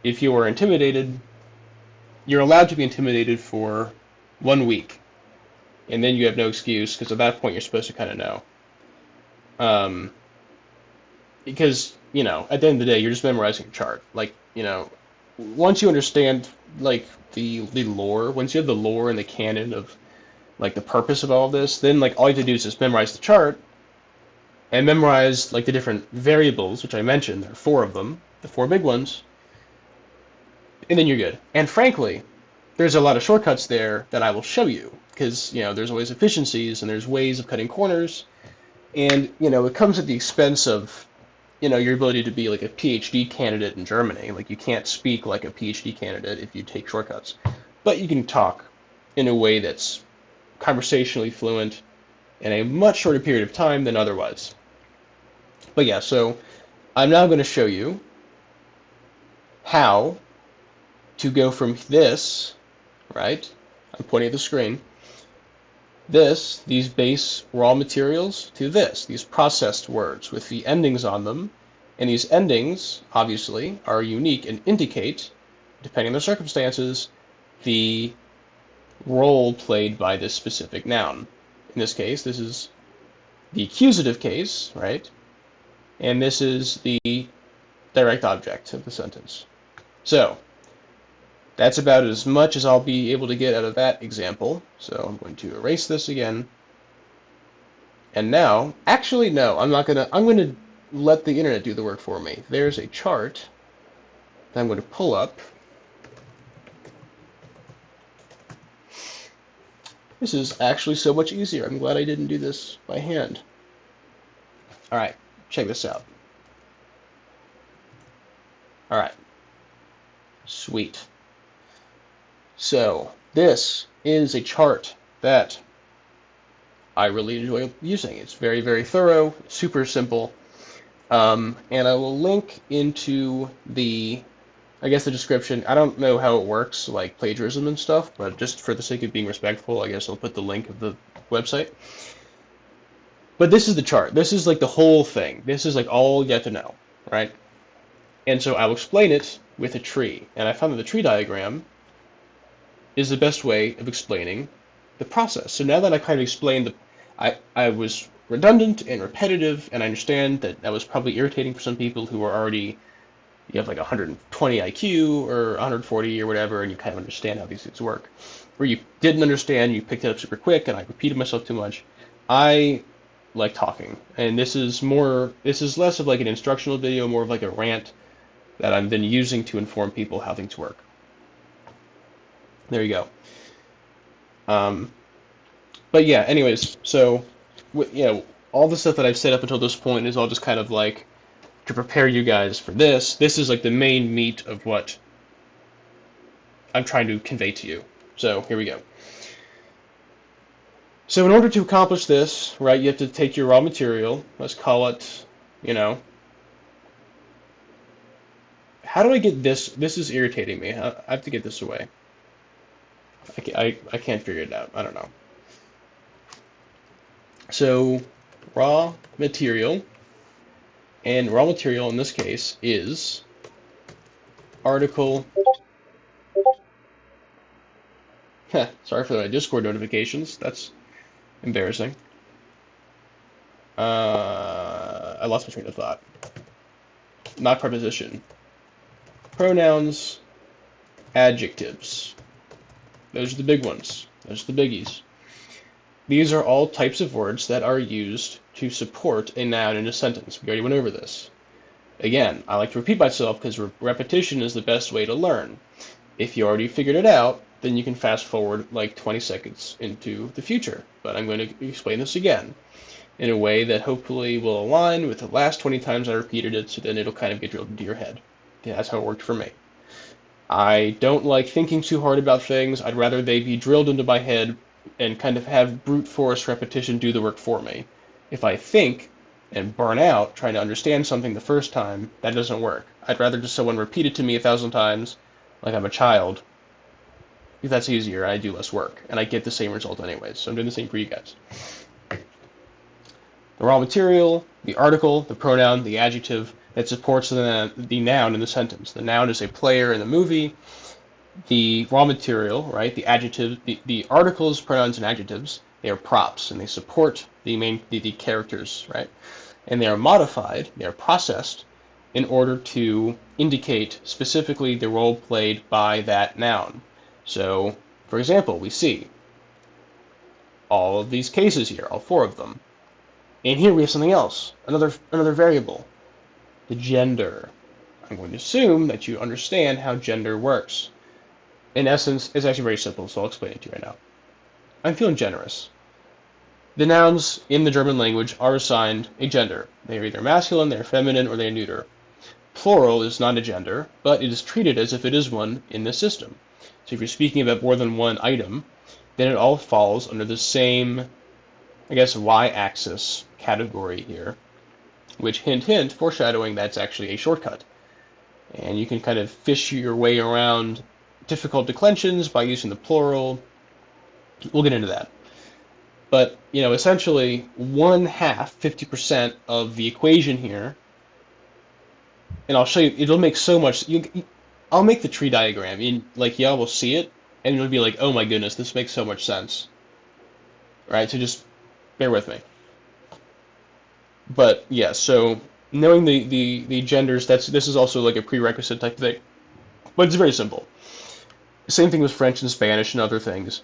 if you are intimidated, you're allowed to be intimidated for 1 week. And then you have no excuse, because at that point you're supposed to kind of know. Because, at the end of the day, you're just memorizing a chart. Like, once you understand, like, the lore, once you have the lore and the canon of, like, the purpose of all of this, then, like, all you have to do is just memorize the chart, and memorize, like, the different variables, which I mentioned. There are 4 of them, the 4 big ones, and then you're good. And frankly, there's a lot of shortcuts there that I will show you, because, there's always efficiencies, and there's ways of cutting corners, and, it comes at the expense of, your ability to be like a PhD candidate in Germany. Like, you can't speak like a PhD candidate if you take shortcuts. But you can talk in a way that's conversationally fluent in a much shorter period of time than otherwise. But yeah, so I'm now going to show you how to go from this, right? I'm pointing at the screen. These base raw materials, to these processed words with the endings on them. And these endings, obviously, are unique and indicate, depending on the circumstances, the role played by this specific noun. In this case, this is the accusative case, right? And this is the direct object of the sentence. So, that's about as much as I'll be able to get out of that example. So I'm going to erase this again. And now, actually, no, I'm going to let the internet do the work for me. There's a chart that I'm going to pull up. This is actually so much easier. I'm glad I didn't do this by hand. All right, check this out. All right. Sweet. So, this is a chart that I really enjoy using. It's very, very thorough, super simple. And I will link into the description. I don't know how it works, like plagiarism and stuff, but just for the sake of being respectful, I guess I'll put the link of the website. But this is the chart. This is like the whole thing. This is like all you have to know, right? And so I'll explain it with a tree. And I found that the tree diagram is the best way of explaining the process. So now that I kind of explained I was redundant and repetitive, and I understand that was probably irritating for some people who are already, you have like 120 IQ or 140 or whatever, and you kind of understand how these things work. Where you didn't understand, you picked it up super quick, and I repeated myself too much. I like talking, and this is less of like an instructional video, more of like a rant that I'm then using to inform people how things work. There you go. But yeah, anyways, so, all the stuff that I've said up until this point is all just kind of like to prepare you guys for this. This is like the main meat of what I'm trying to convey to you. So here we go. So in order to accomplish this, right, you have to take your raw material. Let's call it, how do I get this? This is irritating me. I have to get this away. I can't figure it out. I don't know. So raw material, and raw material in this case is article. Sorry for my Discord notifications. That's embarrassing. I lost my train of thought. Not preposition. Pronouns, adjectives. Those are the big ones. Those are the biggies. These are all types of words that are used to support a noun in a sentence. We already went over this. Again, I like to repeat myself because repetition is the best way to learn. If you already figured it out, then you can fast forward like 20 seconds into the future. But I'm going to explain this again in a way that hopefully will align with the last 20 times I repeated it, so then it'll kind of get drilled into your head. Yeah, that's how it worked for me. I don't like thinking too hard about things. I'd rather they be drilled into my head and kind of have brute force repetition do the work for me. If I think and burn out trying to understand something the first time, that doesn't work. I'd rather just someone repeat it to me 1,000 times like I'm a child. If that's easier, I do less work, and I get the same result anyways. So I'm doing the same for you guys. The raw material, the article, the pronoun, the adjective that supports the noun in the sentence. The noun is a player in the movie. The raw material, right, the adjective, the articles, pronouns, and adjectives, they are props, and they support the characters, right? And they are modified, they are processed in order to indicate specifically the role played by that noun. So, for example, we see all of these cases here, all four of them. And here we have something else, another variable, the gender. I'm going to assume that you understand how gender works. In essence, it's actually very simple, so I'll explain it to you right now. I'm feeling generous. The nouns in the German language are assigned a gender. They are either masculine, they are feminine, or they are neuter. Plural is not a gender, but it is treated as if it is one in this system. So if you're speaking about more than one item, then it all falls under the same, I guess, y-axis category here, which, hint, hint, foreshadowing that's actually a shortcut. And you can kind of fish your way around difficult declensions by using the plural. We'll get into that. But, essentially, 1/2, 50% of the equation here, and I'll show you, it'll make so much, I'll make the tree diagram, y'all will see it, and it'll be like, oh my goodness, this makes so much sense. Right, so just bear with me. But, yeah, so knowing the genders, this is also like a prerequisite type thing. But it's very simple. Same thing with French and Spanish and other things.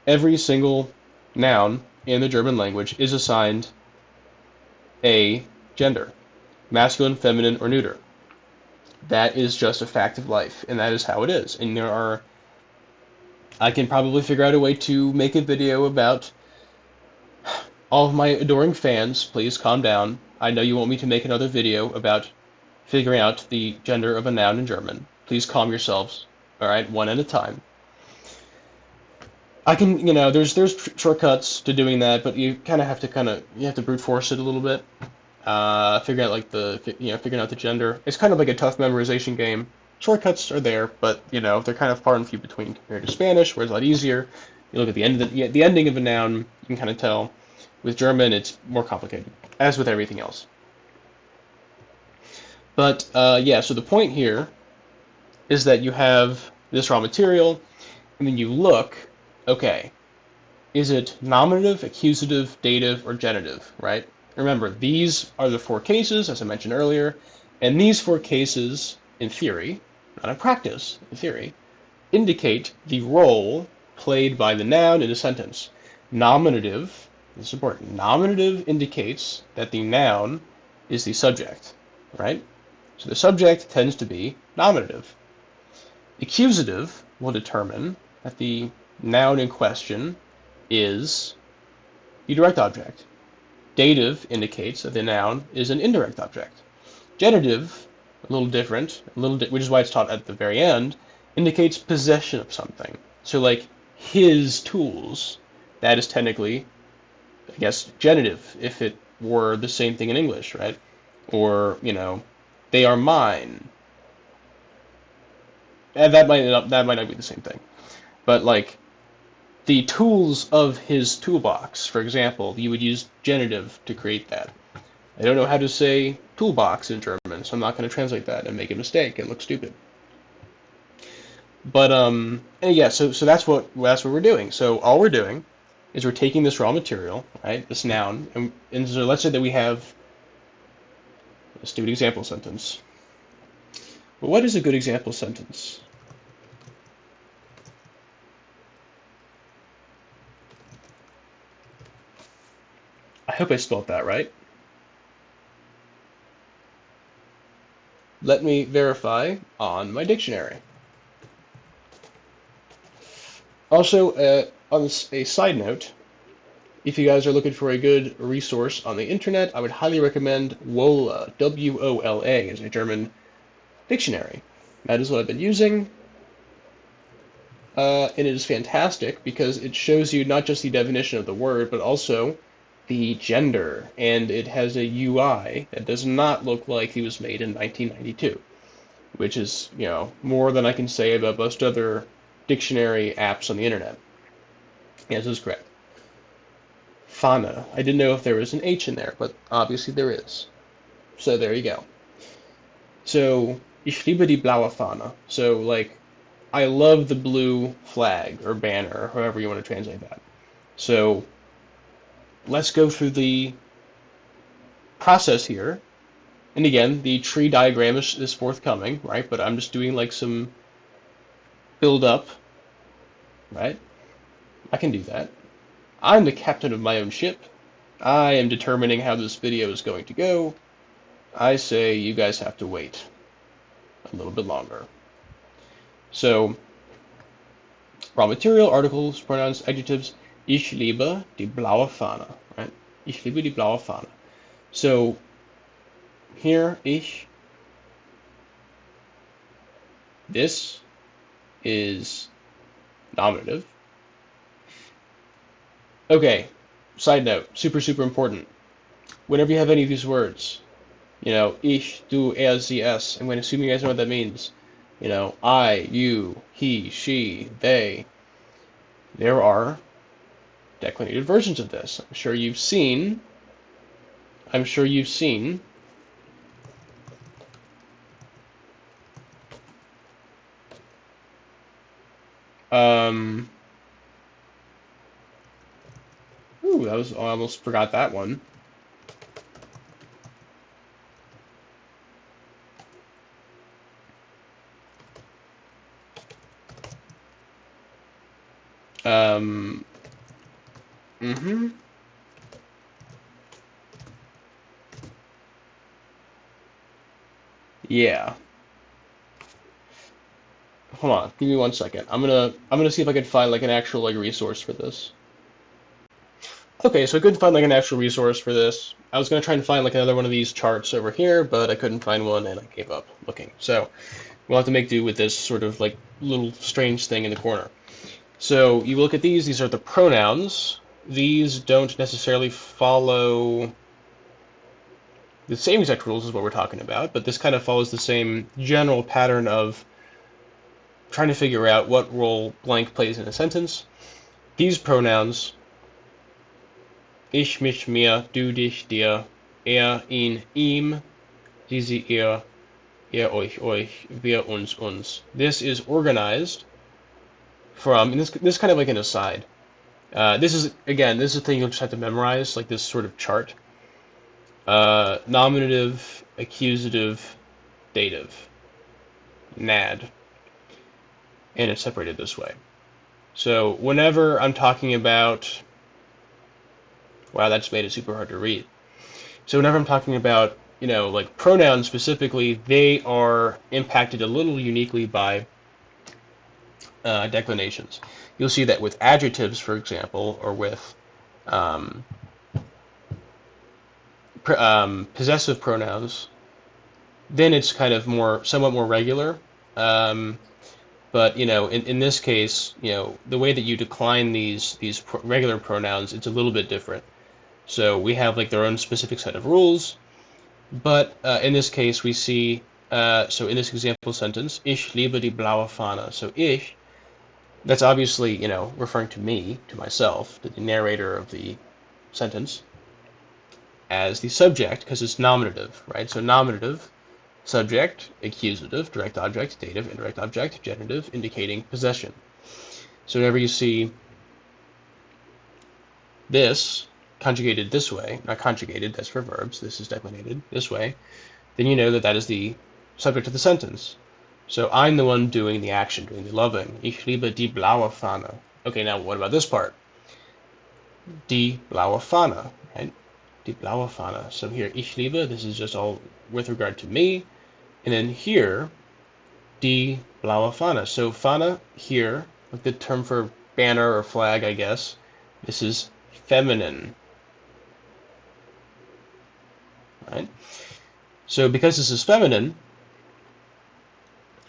Every single noun in the German language is assigned a gender, masculine, feminine, or neuter. That is just a fact of life, and that is how it is. And I can probably figure out a way to make a video about all of my adoring fans. Please calm down. I know you want me to make another video about figuring out the gender of a noun in German. Please calm yourselves, all right, one at a time. I can, there's shortcuts to doing that, but you kind of have to brute force it a little bit. Figure out figuring out the gender. It's kind of like a tough memorization game. Shortcuts are there, but they're kind of far and few between compared to Spanish, where it's a lot easier. You look at the ending of a noun, you can kind of tell. With German, it's more complicated, as with everything else. But yeah, so the point here is that you have this raw material, and then you look. Okay, is it nominative, accusative, dative, or genitive? Right? Remember, these are the four cases, as I mentioned earlier, and these four cases, in theory, not in practice, in theory, indicate the role played by the noun in a sentence. Nominative, this is important, nominative indicates that the noun is the subject, right? So the subject tends to be nominative. Accusative will determine that the noun in question is the direct object. Dative indicates that the noun is an indirect object. Genitive, a little different, which is why it's taught at the very end, indicates possession of something. So like his tools, that is technically, I guess, genitive if it were the same thing in English, right? Or, they are mine. And that might not be the same thing. But like the tools of his toolbox, for example, you would use genitive to create that. I don't know how to say toolbox in German, so I'm not going to translate that and make a mistake and look stupid. But and yeah, so that's what we're doing. So all we're doing is we're taking this raw material, right, this noun, and so let's say that we have. Let's do an example sentence. Well, what is a good example sentence? I hope I spelled that right. let me verify on my dictionary. Also, on a side note, if you guys are looking for a good resource on the internet, I would highly recommend WOLA, W-O-L-A, as a German dictionary. That is what I've been using, and it is fantastic because it shows you not just the definition of the word, but also the gender, and it has a UI that does not look like it was made in 1992, which is, more than I can say about most other dictionary apps on the internet. Yes, this is correct. Fana. I didn't know if there was an H in there, but obviously there is. So there you go. So, ich liebe die blaue Fahne. So, like, I love the blue flag, or banner, or however you want to translate that. So, let's go through the process here. And again, the tree diagram is forthcoming, right? But I'm just doing like some build up, right? I can do that. I'm the captain of my own ship. I am determining how this video is going to go. I say you guys have to wait a little bit longer. So, raw material, articles, pronouns, adjectives. Ich liebe die blaue Fahne, right? Ich liebe die blaue Fahne. So, here, this is nominative. Okay, side note, super, super important. Whenever you have any of these words, ich, du, er, sie, es, I'm going to assume you guys know what that means. I, you, he, she, they. There are declinated versions of this. I'm sure you've seen. Ooh, I almost forgot that one. Yeah. Hold on, give me 1 second. I'm gonna see if I can find like an actual like resource for this. Okay, so I couldn't find like an actual resource for this. I was gonna try and find like another one of these charts over here, but I couldn't find one and I gave up looking. So we'll have to make do with this sort of like little strange thing in the corner. So you look at these are the pronouns. These don't necessarily follow the same exact rules as what we're talking about, but this kind of follows the same general pattern of trying to figure out what role blank plays in a sentence. These pronouns, ich, mich, mir, du, dich, dir, er, ihn, ihm, sie, sie, ihr, euch, wir, uns. This is organized from, and this kind of like an aside. This is a thing you'll just have to memorize, like this sort of chart. Nominative, accusative, dative, nad. And it's separated this way. So whenever I'm talking about, wow, that's made it super hard to read. So whenever I'm talking about, like pronouns specifically, they are impacted a little uniquely by declinations. You'll see that with adjectives, for example, or with possessive pronouns, then it's kind of somewhat more regular. But in this case, the way that you decline these regular pronouns, it's a little bit different. So we have like their own specific set of rules. But in this case, we see, so in this example sentence, ich liebe die blaue Fahne. So ich, that's obviously, referring to me, to myself, to the narrator of the sentence, as the subject, because it's nominative, right? So nominative, subject, accusative, direct object, dative, indirect object, genitive, indicating possession. So whenever you see this conjugated this way, not conjugated, that's for verbs, this is declinated this way, then you know that that is the subject of the sentence. So I'm the one doing the action, doing the loving. Ich liebe die blaue Fahne. Okay, now what about this part? Die blaue Fahne, right? Die blaue Fahne. So here, ich liebe, this is just all with regard to me. And then here, die blaue Fahne. So Fahne here, like the term for banner or flag, I guess, this is feminine. Right? So because this is feminine,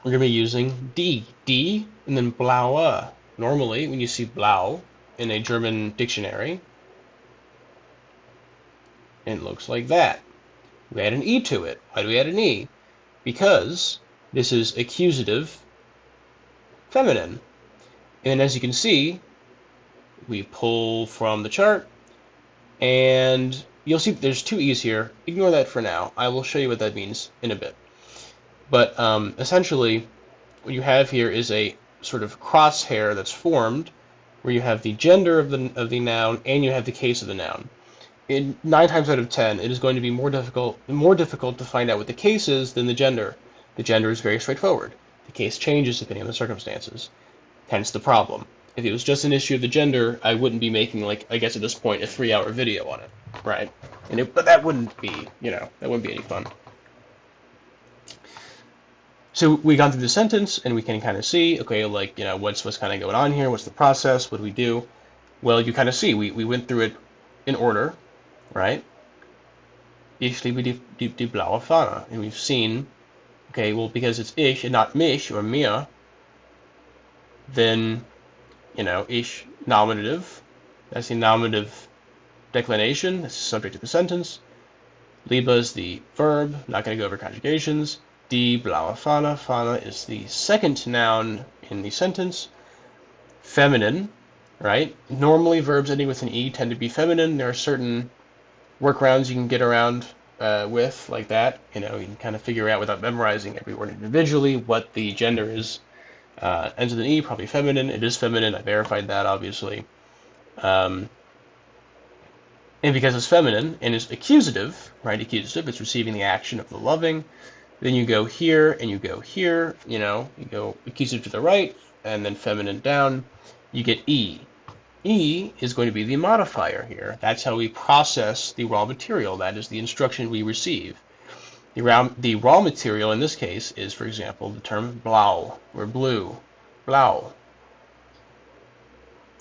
we're going to be using die, and then blaue. Normally, when you see blau in a German dictionary, it looks like that. We add an E to it. Why do we add an E? Because this is accusative feminine. And as you can see, we pull from the chart, and you'll see there's two E's here. Ignore that for now. I will show you what that means in a bit. But essentially, what you have here is a sort of crosshair that's formed, where you have the gender of the noun and you have the case of the noun. 9 times out of 10, it is going to be more difficult to find out what the case is than the gender. The gender is very straightforward. The case changes depending on the circumstances. Hence the problem. If it was just an issue of the gender, I wouldn't be making, like, I guess at this point, a 3-hour video on it, right? But that wouldn't be, that wouldn't be any fun. So we gone through the sentence, and we can kind of see, okay, like, what's kind of going on here? What's the process? What do we do? Well, you kind of see, we went through it in order, right? Ich liebe die blaue Fahne. And we've seen, okay, well, because it's ich and not mich or mir, then, ich nominative. That's the nominative declination. That's the subject of the sentence. Liebe is the verb. Not going to go over conjugations. Die blaue Fahne. Fahne is the second noun in the sentence. Feminine, right? Normally, verbs ending with an E tend to be feminine. There are certain workarounds you can get around with, like that. You can kind of figure out without memorizing every word individually what the gender is. Ends with an E, probably feminine. It is feminine. I verified that, obviously. And because it's feminine and is accusative, right? Accusative, it's receiving the action of the loving. Then you go here and you go here. You go accusative to the right and then feminine down. You get E. E is going to be the modifier here. That's how we process the raw material. That is the instruction we receive. The raw material in this case is, for example, the term blau, or blue. Blau.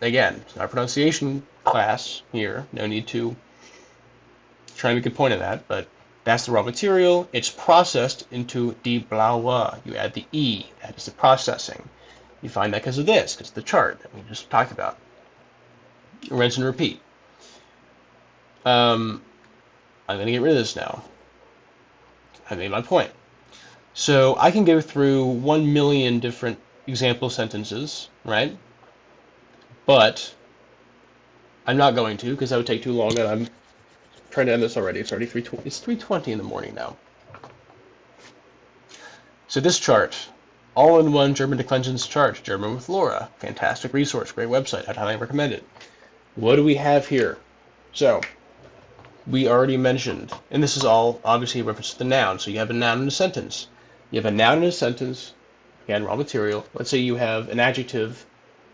Again, it's not a pronunciation class here. No need to try and make a point of that, but that's the raw material. It's processed into die blaue. You add the E. That is the processing. You find that because of this, because of the chart that we just talked about. Rinse and repeat. I'm going to get rid of this now. I made my point. So I can go through 1 million different example sentences, right? But I'm not going to, because that would take too long, and I'm trying to end this already. It's already 3:20. It's 3:20 in the morning now. So this chart, all-in-one German declensions chart, German with Laura, fantastic resource, great website. I'd highly recommend it. What do we have here? So we already mentioned, and this is all obviously a reference to the noun. So you have a noun in a sentence. You have a noun in a sentence, again, raw material. Let's say you have an adjective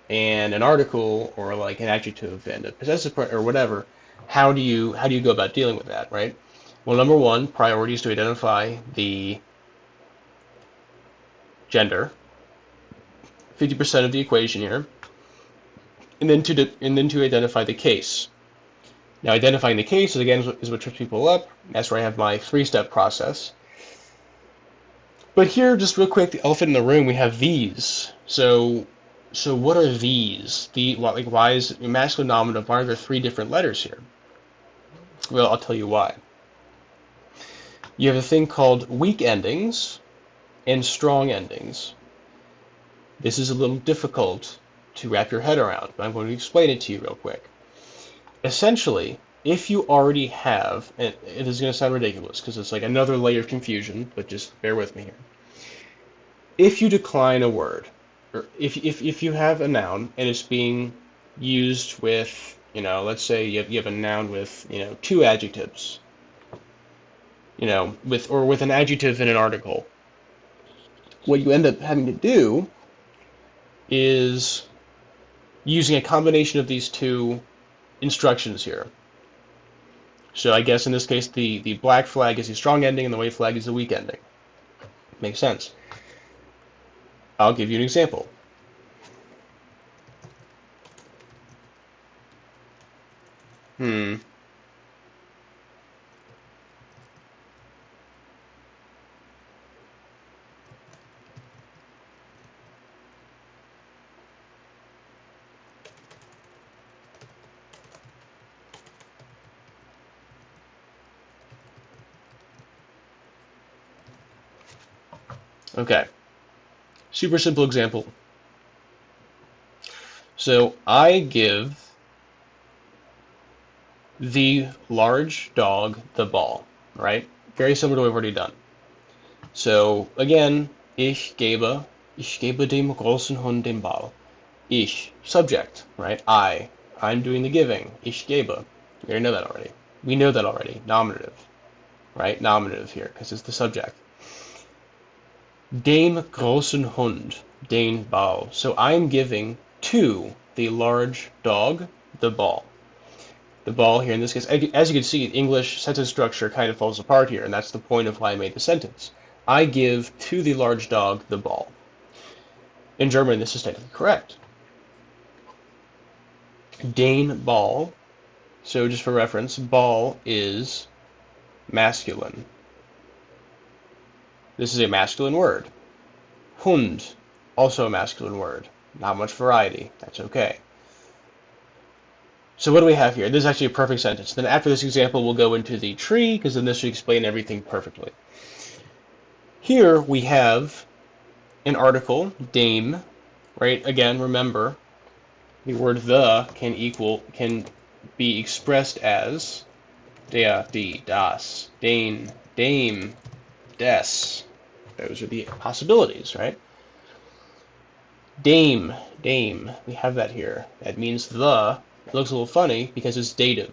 and an article, or like an adjective and a possessive part, or whatever. How do you go about dealing with that, right? Well, number one, priority is to identify the gender, 50% of the equation here, and then to identify the case. Now, identifying the case is what trips people up. That's where I have my 3-step process. But here, just real quick, the elephant in the room, we have these. So what are these? Why is masculine nominative? Why are there 3 different letters here? Well, I'll tell you why. You have a thing called weak endings and strong endings. This is a little difficult to wrap your head around, but I'm going to explain it to you real quick. Essentially, if you already have, and it is going to sound ridiculous because it's like another layer of confusion, but just bear with me here. If you decline a word, or if you have a noun and it's being used with, let's say you have a noun with, 2 adjectives, with an adjective in an article, what you end up having to do is using a combination of these 2 instructions here. So I guess in this case the black flag is the strong ending and the white flag is the weak ending. Makes sense. I'll give you an example. Okay. Super simple example. So I give the large dog the ball, right? Very similar to what we've already done. So again, ich gebe dem großen Hund den Ball. Ich, subject, right? I'm doing the giving. Ich gebe. We already know that already. We know that already. Nominative, right? Nominative here, because it's the subject. Dem großen Hund den Ball. So I'm giving to the large dog the ball. The ball here in this case, as you can see, English sentence structure kind of falls apart here, and that's the point of why I made the sentence. I give to the large dog the ball. In German, this is technically correct. Den Ball. So just for reference, ball is masculine. This is a masculine word. Hund, also a masculine word. Not much variety. That's okay. So what do we have here? This is actually a perfect sentence. Then after this example, we'll go into the tree, because then this should explain everything perfectly. Here we have an article, dame, right? Again, remember, the word the can be expressed as der, die, das, den, dame, des. Those are the possibilities, right? Dame, dame, we have that here. That means the. It looks a little funny because it's dative.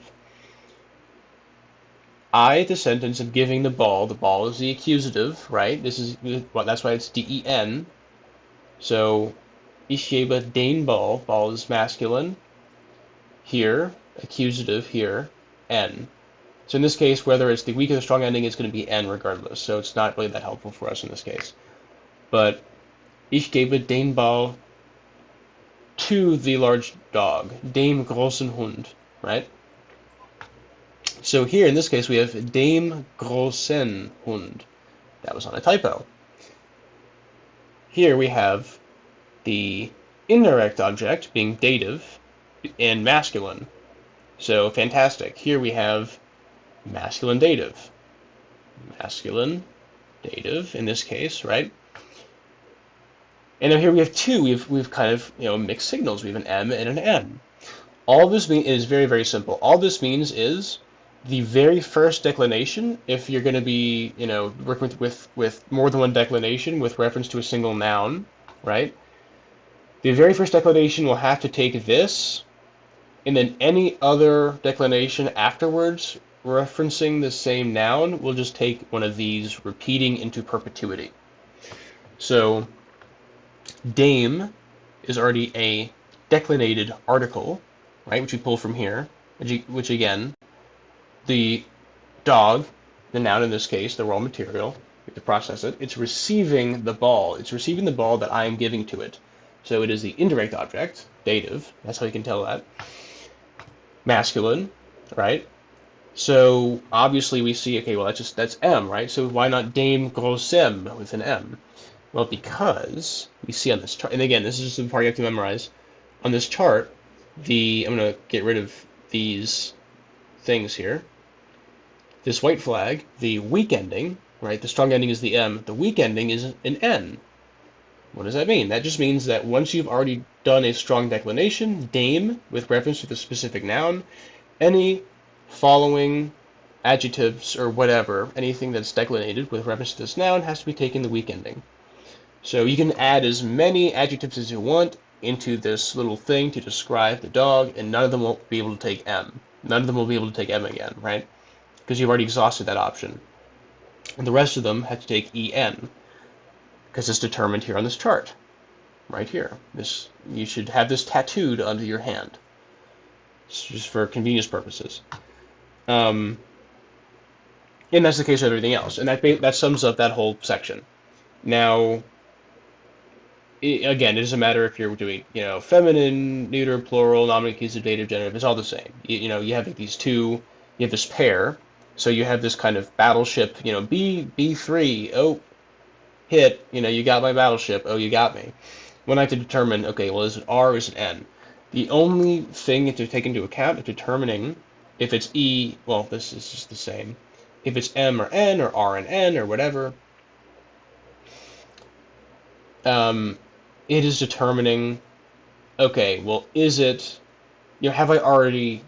The sentence of giving the ball is the accusative, right? That's why it's den. So, ich gebe den ball is masculine. Here, accusative here, n. So in this case, whether it's the weak or the strong ending, it's going to be n regardless. So it's not really that helpful for us in this case. But ich gebe den Ball to the large dog, dem großen Hund, right? So here in this case we have dem großen Hund. That was on a typo. Here we have the indirect object being dative and masculine. So fantastic. Here we have masculine dative. Masculine dative in this case, right? And then here we have two. We've kind of mixed signals. We have an M and an N. All this is very, very simple. All this means is the very first declination, if you're going to be working with more than one declination with reference to a single noun, right? The very first declination will have to take this, and then any other declination afterwards referencing the same noun will just take one of these, repeating into perpetuity. So dame is already a declinated article, right, which we pull from here, which again, the dog, the noun in this case, the raw material, we have to process it, it's receiving the ball. It's receiving the ball that I am giving to it. So it is the indirect object, dative, that's how you can tell that. Masculine, right? So obviously we see, okay, well that's M, right? So why not Dame Grossem with an M? Well, because we see on this chart, and again, this is just the part you have to memorize. On this chart, I'm going to get rid of these things here. This white flag, the weak ending, right? The strong ending is the M. The weak ending is an N. What does that mean? That just means that once you've already done a strong declination, dame, with reference to the specific noun, any following adjectives or whatever, anything that's declinated with reference to this noun has to be taken the weak ending. So you can add as many adjectives as you want into this little thing to describe the dog, and none of them will be able to take M. None of them will be able to take M again, right? Because you've already exhausted that option. And the rest of them have to take EN, because it's determined here on this chart, right here. You should have this tattooed onto your hand, just for convenience purposes. And that's the case with everything else. And that sums up that whole section. Now, again, it doesn't matter if you're doing, feminine, neuter, plural, nominative, accusative, dative, genitive. It's all the same. You have these two, you have this pair. So you have this kind of battleship, B3, oh, hit, you got my battleship, oh, you got me. When I have to determine, okay, well, is it R or is it N? The only thing to take into account is determining if it's E, well, this is just the same. If it's M or N or R and N or whatever, it is determining, okay, well, is it, have I already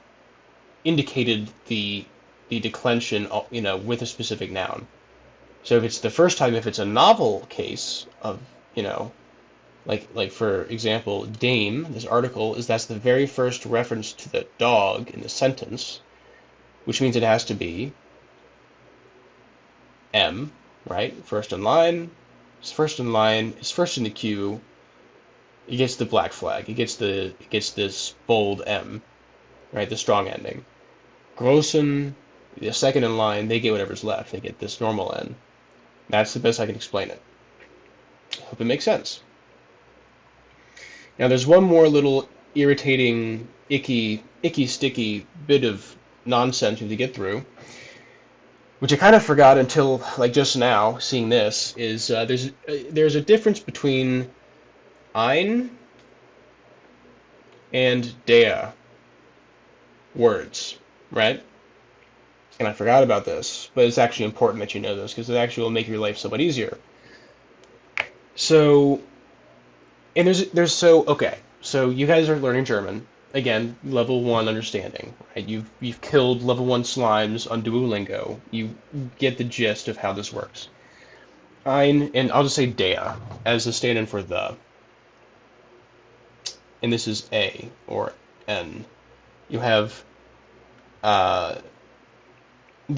indicated the declension, with a specific noun? So if it's the first time, if it's a novel case of, like for example, dame, this article, that's the very first reference to the dog in the sentence, which means it has to be M, right? First in line, it's first in line, it's first in the queue, it gets the black flag, it gets this bold M, right? The strong ending. Grossen, the second in line, they get whatever's left, they get this normal N. That's the best I can explain it. Hope it makes sense. Now there's one more little irritating, icky, sticky bit of nonsense we have to get through, which I kind of forgot until like just now, seeing this, is there's a difference between ein and der words, right? And I forgot about this, but it's actually important that you know this because it actually will make your life somewhat easier. So, and okay. So you guys are learning German again, level 1 understanding. Right? You've killed level 1 slimes on Duolingo. You get the gist of how this works. Ein, and I'll just say der as the stand-in for the. And this is A or N. You have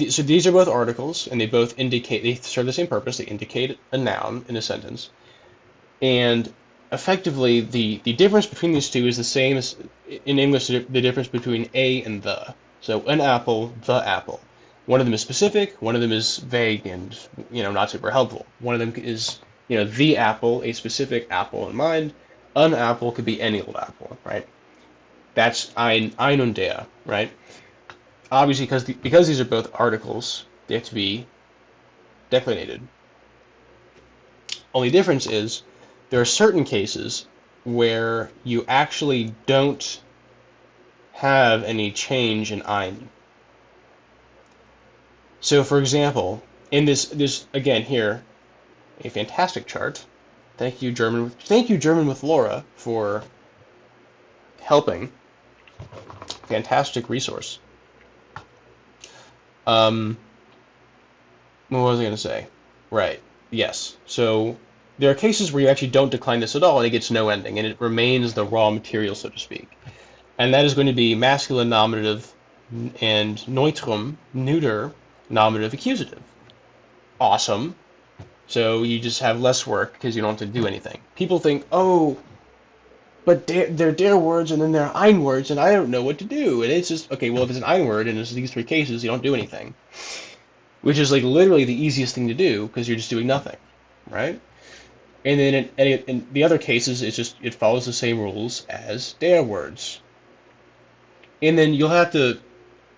so these are both articles, and they both they serve the same purpose. They indicate a noun in a sentence. And effectively, the difference between these two is the same as in English, the difference between a and the. So an apple, the apple. One of them is specific, one of them is vague and, not super helpful. One of them is, the apple, a specific apple in mind. An apple could be any old apple, right? That's ein und der, right? Obviously, because these are both articles, they have to be declinated. Only difference is there are certain cases where you actually don't have any change in ein. So, for example, in this again here, a fantastic chart. Thank you, German with Laura, for helping. Fantastic resource. What was I going to say? Right. Yes. So there are cases where you actually don't decline this at all, and it gets no ending, and it remains the raw material, so to speak. And that is going to be masculine nominative and neutrum, neuter, nominative, accusative. Awesome. So you just have less work because you don't have to do anything. People think, oh, but they're der words and then they're ein words, and I don't know what to do. And it's just, okay, well, if it's an ein word and it's these three cases, you don't do anything. Which is like literally the easiest thing to do because you're just doing nothing, right? And then in the other cases, it follows the same rules as der words. And then you'll have to,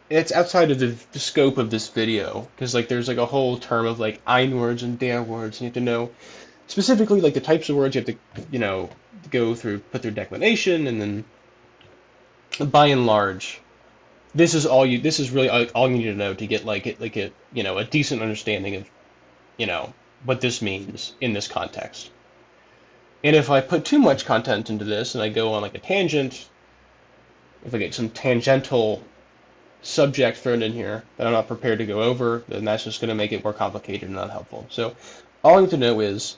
it's outside of the scope of this video because like there's like a whole term of like ein words and der words, and you have to know specifically like the types of words you have to go through, put their declination, and then by and large, this is really all you need to know to get a decent understanding of what this means in this context. And if I put too much content into this and I go on like a tangent, if I get some tangential subject thrown in here that I'm not prepared to go over, then that's just going to make it more complicated and not helpful. So all you need to know is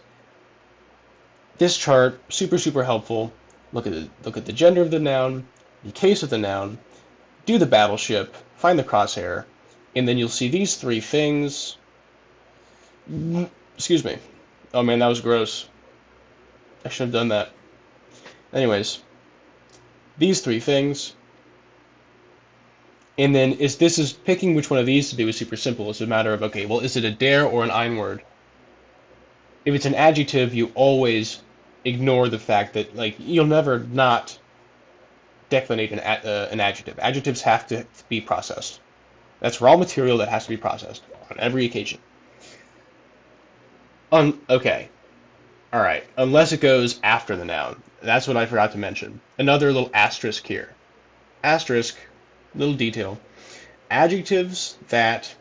this chart, super, super helpful. Look at the gender of the noun, the case of the noun, do the battleship, find the crosshair, and then you'll see these three things. Excuse me. Oh man, that was gross. I should have done that. Anyways, these three things. And then this is picking which one of these to do is super simple. It's a matter of, okay, well, is it a der or an ein word? if it's an adjective, you always ignore the fact that like you'll never not declinate an adjective. Adjectives have to be processed. That's raw material that has to be processed on every occasion. Okay, all right. Unless it goes after the noun. That's what I forgot to mention. Another little asterisk here. Asterisk, little detail. Adjectives that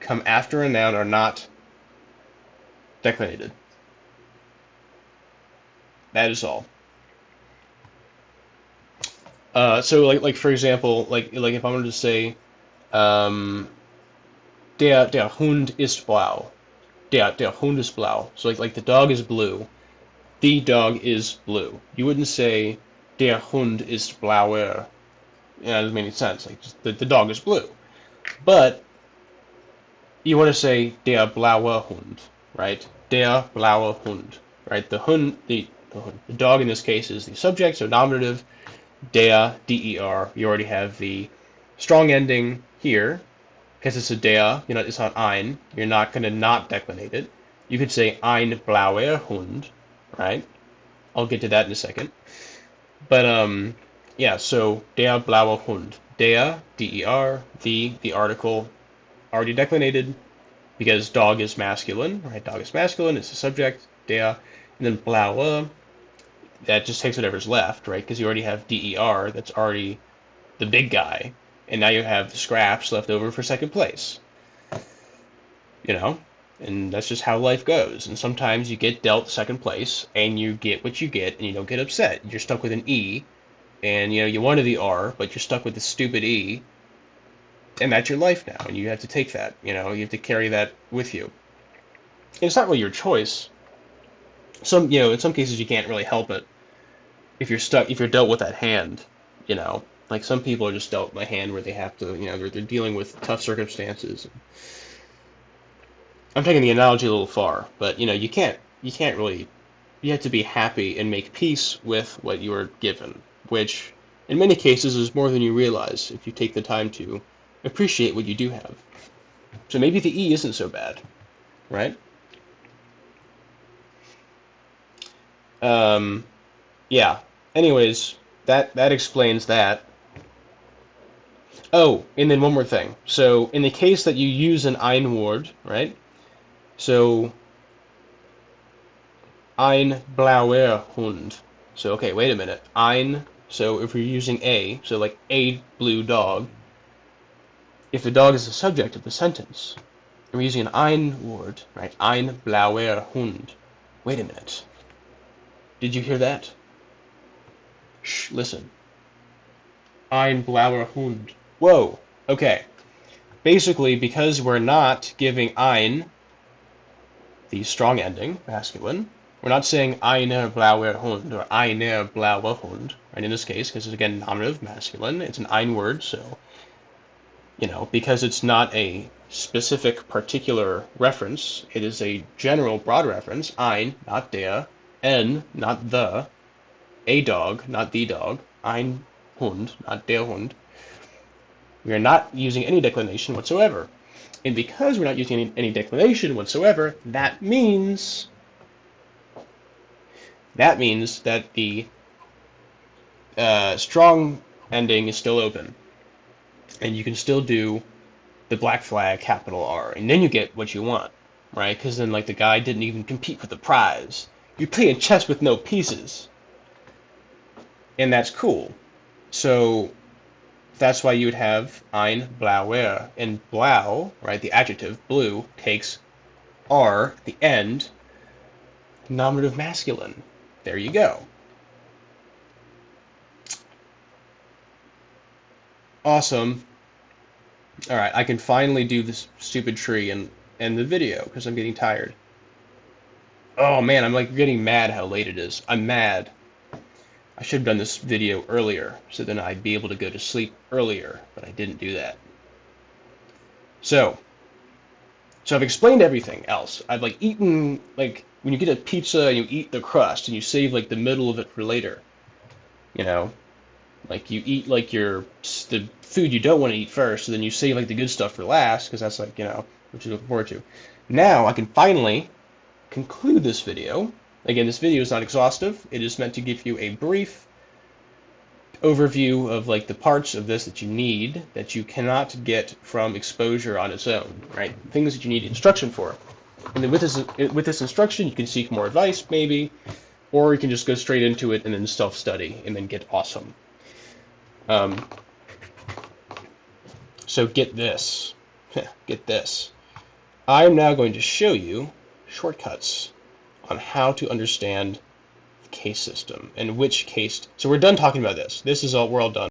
come after a noun are not declinated. That is all. So like for example, like if I wanted to say, um, der Hund ist blau. Der Hund ist blau. So like the dog is blue. The dog is blue. You wouldn't say der Hund ist blauer. Yeah, it doesn't make any sense. Like just the dog is blue. But you want to say der blaue Hund, right? Der blaue Hund, right? The dog in this case is the subject, so nominative. Der, der. You already have the strong ending here because it's a der. It's not ein. You're not going to not declinate it. You could say ein blauer Hund, right? I'll get to that in a second. But yeah. So der blaue Hund. Der, der. The article already declinated because dog is masculine, right? Dog is masculine. It's the subject. Der, and then blaue. That just takes whatever's left, right? Because you already have der. That's already the big guy, and now you have the scraps left over for second place. And that's just how life goes. And sometimes you get dealt second place, and you get what you get, and you don't get upset. You're stuck with an E, and you wanted the R, but you're stuck with the stupid E, and that's your life now, and you have to take that. You have to carry that with you. And it's not really your choice. In some cases you can't really help it if you're dealt with that hand. Like some people are just dealt a hand where they have to, they're dealing with tough circumstances. I'm taking the analogy a little far, but you can't really, you have to be happy and make peace with what you are given, which in many cases is more than you realize if you take the time to appreciate what you do have. So maybe the E isn't so bad, right? Yeah. Anyways, that explains that. Oh, and then one more thing. So in the case that you use an ein word, right? So ein blauer Hund. So okay, wait a minute. Ein. So if you're using a, so like a blue dog. If the dog is the subject of the sentence, and we're using an ein word, right? Ein blauer Hund. Wait a minute. Did you hear that? Shh, listen. Ein blauer Hund. Whoa. Okay. Basically, because we're not giving ein the strong ending, masculine, we're not saying einer blauer Hund or einer blaue Hund, right? In this case, because it's again nominative, masculine, it's an ein word, so because it's not a specific particular reference, it is a general broad reference. Ein, not der. N, not the. A dog, not the dog. Ein Hund, not der Hund. We are not using any declination whatsoever. And because we're not using any declination whatsoever, that means that the strong ending is still open. And you can still do the black flag, capital R. And then you get what you want, right? Because then like the guy didn't even compete for the prize. You're playing chess with no pieces. And that's cool. So that's why you would have ein blauer. And blau, right, the adjective, blue, takes R, the end, nominative masculine. There you go. Awesome. Alright, I can finally do this stupid tree and end the video, because I'm getting tired. Oh man, I'm like getting mad how late it is. I'm mad. I should have done this video earlier, so then I'd be able to go to sleep earlier, but I didn't do that. So I've explained everything else. I've like eaten, like when you get a pizza and you eat the crust and you save like the middle of it for later. Like you eat like the food you don't want to eat first, and then you save like the good stuff for last, because that's like, what you're looking forward to. Now I can finally conclude this video. Again, this video is not exhaustive. It is meant to give you a brief overview of like the parts of this that you need that you cannot get from exposure on its own, right? Things that you need instruction for. And then with this instruction, you can seek more advice, maybe, or you can just go straight into it and then self-study and then get awesome. So get this. Get this. I'm now going to show you shortcuts on how to understand the case system and which case. So we're done talking about this. This is all. We're all done.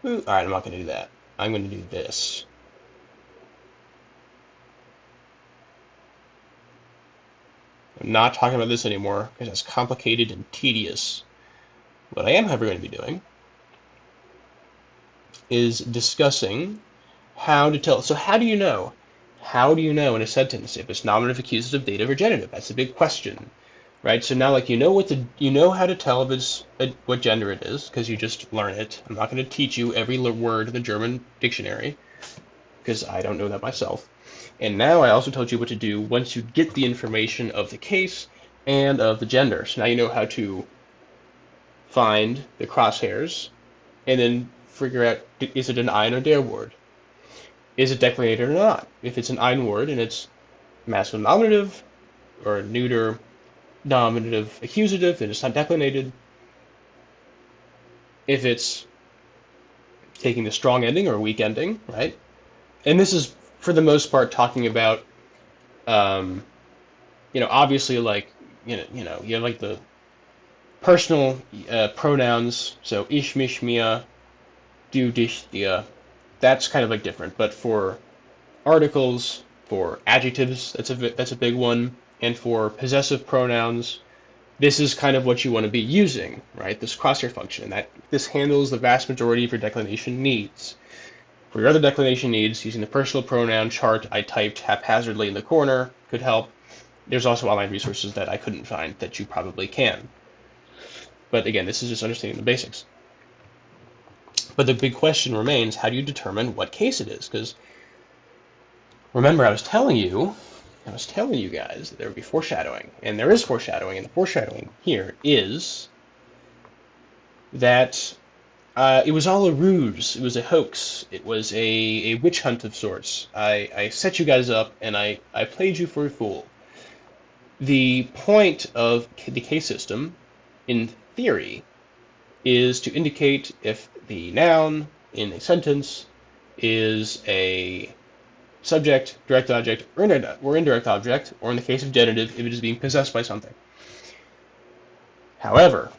All right, I'm not going to do that. I'm going to do this. I'm not talking about this anymore because it's complicated and tedious. What I am, however, going to be doing is discussing how to tell. So how do you know? How do you know in a sentence if it's nominative, accusative, dative, or genitive? That's a big question, right? So now, like, you know how to tell if it's what gender it is because you just learn it. I'm not going to teach you every word in the German dictionary because I don't know that myself. And now I also told you what to do once you get the information of the case and of the gender. So now you know how to find the crosshairs and then figure out, is it an ein or der word? Is it declinated or not? If it's an ein word and it's masculine nominative or neuter nominative accusative, then it's not declinated. If it's taking the strong ending or weak ending, right? And this is, for the most part, talking about, obviously, like, you have like the personal pronouns. So ich, mich, mir, du, dich, dir. That's kind of like different. But for articles, for adjectives, that's a big one. And for possessive pronouns, this is kind of what you want to be using, right? This crosshair function. This handles the vast majority of your declination needs. For your other declination needs, using the personal pronoun chart I typed haphazardly in the corner could help. There's also online resources that I couldn't find that you probably can. But again, this is just understanding the basics. But the big question remains, how do you determine what case it is? Because remember, I was telling you guys that there would be foreshadowing. And there is foreshadowing, and the foreshadowing here is that it was all a ruse. It was a hoax. It was a witch hunt of sorts. I set you guys up, and I played you for a fool. The point of the case system, in theory, is to indicate if the noun in a sentence is a subject, direct object, or indirect object, or in the case of genitive, if it is being possessed by something. However,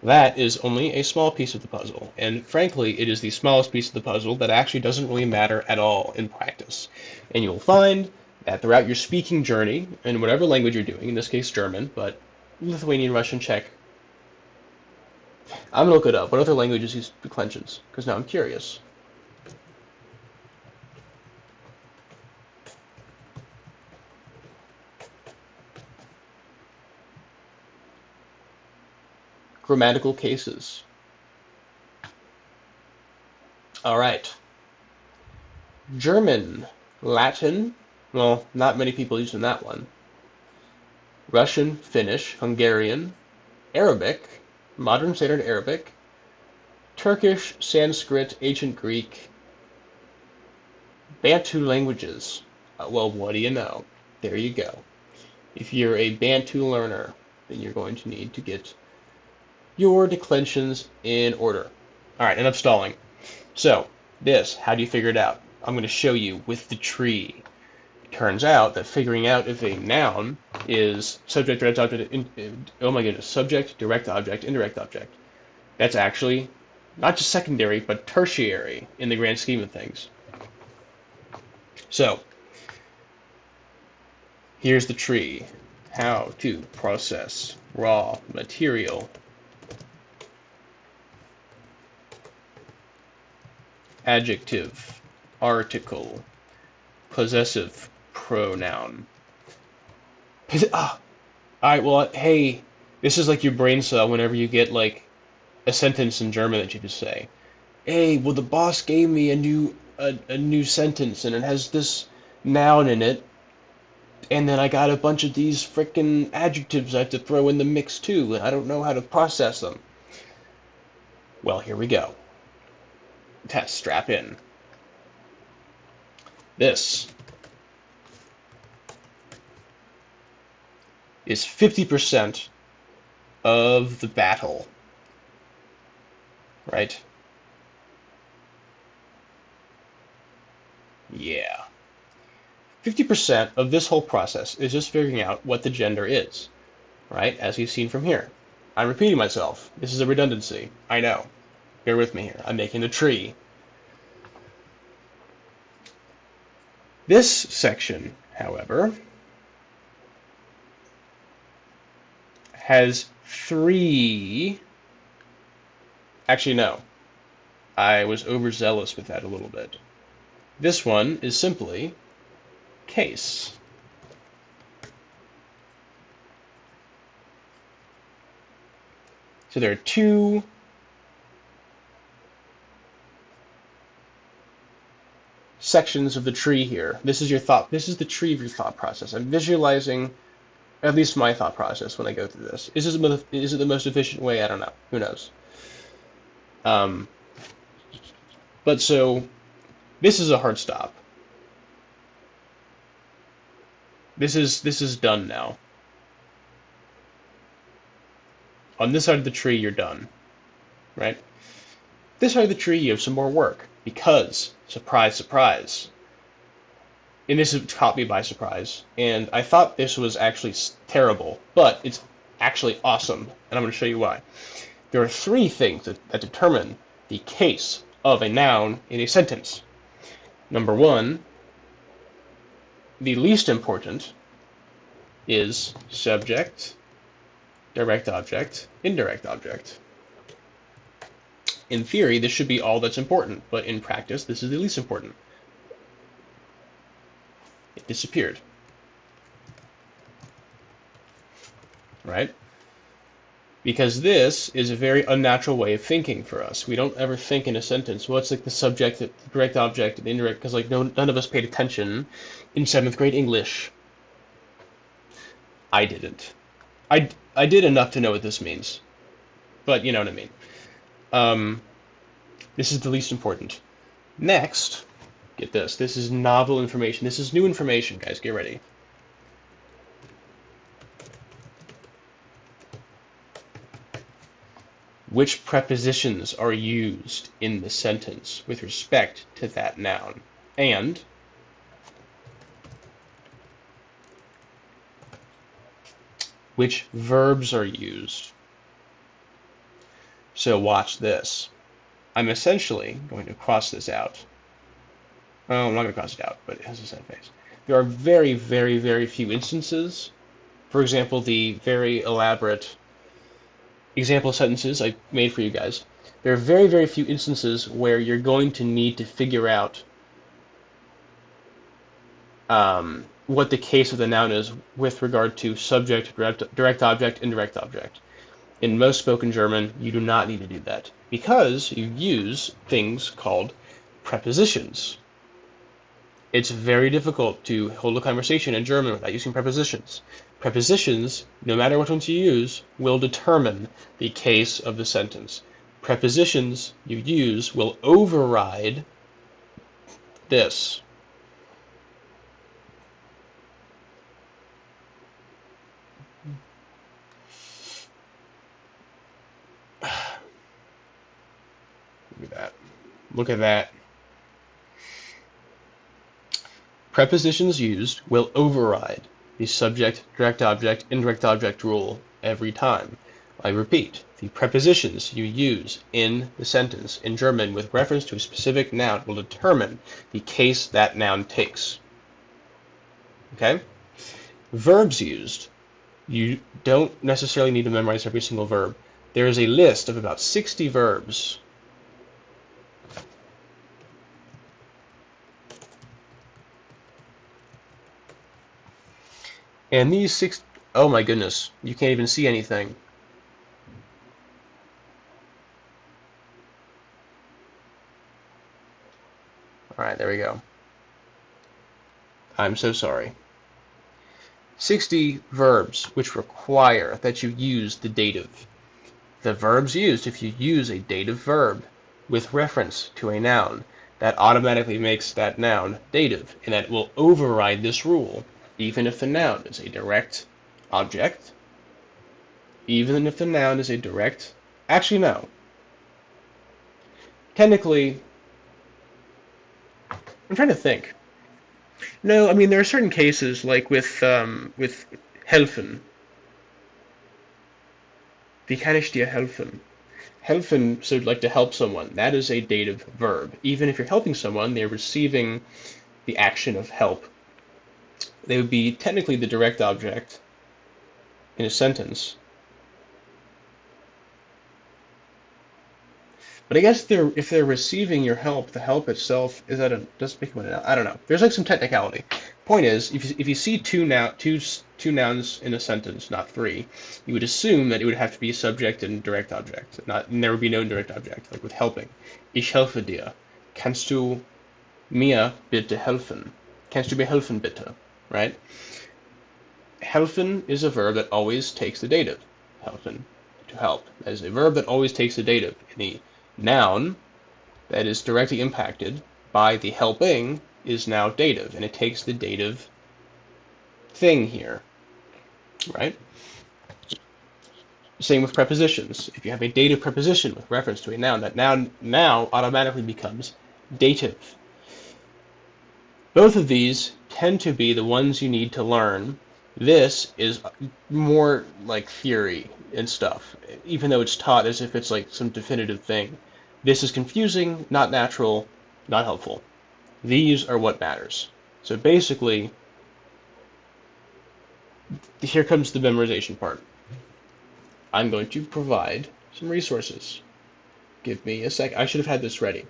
that is only a small piece of the puzzle, and frankly, it is the smallest piece of the puzzle that actually doesn't really matter at all in practice. And you'll find that throughout your speaking journey, in whatever language you're doing, in this case German, but Lithuanian, Russian, Czech, I'm going to look it up. What other languages use declensions? Because now I'm curious. Grammatical cases. All right. German, Latin, well, not many people using that one. Russian, Finnish, Hungarian, Arabic, Modern Standard Arabic, Turkish, Sanskrit, Ancient Greek, Bantu languages. Well, what do you know? There you go. If you're a Bantu learner, then you're going to need to get your declensions in order. All right, enough stalling. So, how do you figure it out? I'm going to show you with the tree. It turns out that figuring out if a noun is subject, direct object, subject, direct object, indirect object. That's actually not just secondary, but tertiary in the grand scheme of things. So, here's the tree. How to process raw material. Adjective, article, possessive pronoun. Alright, well, hey, this is like your brain cell whenever you get, like, a sentence in German that you just say. Hey, well, the boss gave me a new sentence, and it has this noun in it, And then I got a bunch of these frickin' adjectives I have to throw in the mix too, and I don't know how to process them. Well, here we go. Test, strap in. This is 50% of the battle, right? Yeah. 50% of this whole process is just figuring out what the gender is, right? As you've seen from here. I'm repeating myself. This is a redundancy. I know. Bear with me here. I'm making a tree. This section, however, has three... Actually, no. I was overzealous with that a little bit. This one is simply case. So there are two sections of the tree here. This is your thought. This is the tree of your thought process. I'm visualizing, at least my thought process when I go through this. Is it the most efficient way? I don't know. Who knows? Um, but so this is a hard stop. This is done now. On this side of the tree, you're done, right? This side of the tree, you have some more work because, surprise, surprise. And this caught me by surprise. And I thought this was actually terrible, but it's actually awesome. And I'm going to show you why. There are three things that determine the case of a noun in a sentence. Number one, the least important, is subject, direct object, indirect object. In theory, this should be all that's important, but in practice, this is the least important. It disappeared. Right? Because this is a very unnatural way of thinking for us. We don't ever think in a sentence, well, it's like the subject, the direct object, and indirect, because like none of us paid attention in 7th grade English. I didn't. I did enough to know what this means, but you know what I mean. This is the least important. Next, get this. This is novel information. This is new information, guys. Get ready. Which prepositions are used in the sentence with respect to that noun? And which verbs are used? So watch this. I'm essentially going to cross this out. Oh, I'm not going to cross it out, but it has a set face. There are very, very, very few instances. For example, the very elaborate example sentences I made for you guys. There are very, very few instances where you're going to need to figure out what the case of the noun is with regard to subject, direct object, indirect object. In most spoken German, you do not need to do that because you use things called prepositions. It's very difficult to hold a conversation in German without using prepositions. Prepositions, no matter which ones you use, will determine the case of the sentence. Prepositions you use will override this. Look at that. Look at that. Prepositions used will override the subject, direct object, indirect object rule every time. I repeat, the prepositions you use in the sentence in German with reference to a specific noun will determine the case that noun takes. Okay? Verbs used. You don't necessarily need to memorize every single verb. There is a list of about 60 verbs. And these six, oh my goodness, you can't even see anything. All right, there we go. I'm so sorry. 60 verbs which require that you use the dative. The verbs used, if you use a dative verb with reference to a noun, that automatically makes that noun dative, and that will override this rule, even if the noun is a direct object, even if the noun is a direct, actually no. Technically, I'm trying to think. No, I mean there are certain cases like with helfen. Wie kann ich dir helfen? Helfen, so like to help someone, that is a dative verb. Even if you're helping someone, they're receiving the action of help. They would be technically the direct object in a sentence. But I guess if they're receiving your help, the help itself is that a doesn't become an I don't know. There's like some technicality. Point is, if you see two nouns in a sentence, not three, you would assume that it would have to be subject and direct object. And there would be no indirect object, like with helping. Ich helfe dir. Kannst du mir bitte helfen? Kannst du mir helfen bitte? Right? Helfen is a verb that always takes the dative. Helfen, to help. That is a verb that always takes the dative. In the noun that is directly impacted by the helping is now dative, and it takes the dative thing here, right? Same with prepositions. If you have a dative preposition with reference to a noun, that noun now automatically becomes dative. Both of these tend to be the ones you need to learn. This is more like theory and stuff, even though it's taught as if it's like some definitive thing. This is confusing, not natural, not helpful. These are what matters. So basically, here comes the memorization part. I'm going to provide some resources. Give me a sec. I should have had this ready.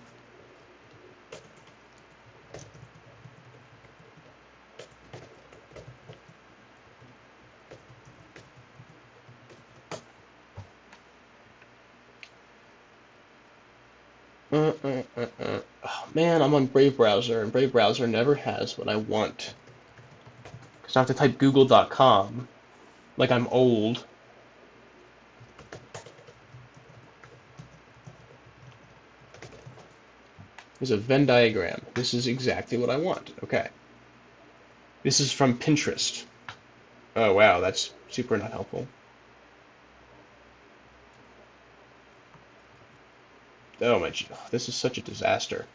Oh, man, I'm on Brave Browser, and Brave Browser never has what I want. Because I have to type google.com, like I'm old. There's a Venn diagram. This is exactly what I want. Okay. This is from Pinterest. Oh, wow, that's super not helpful. Oh my, this is such a disaster.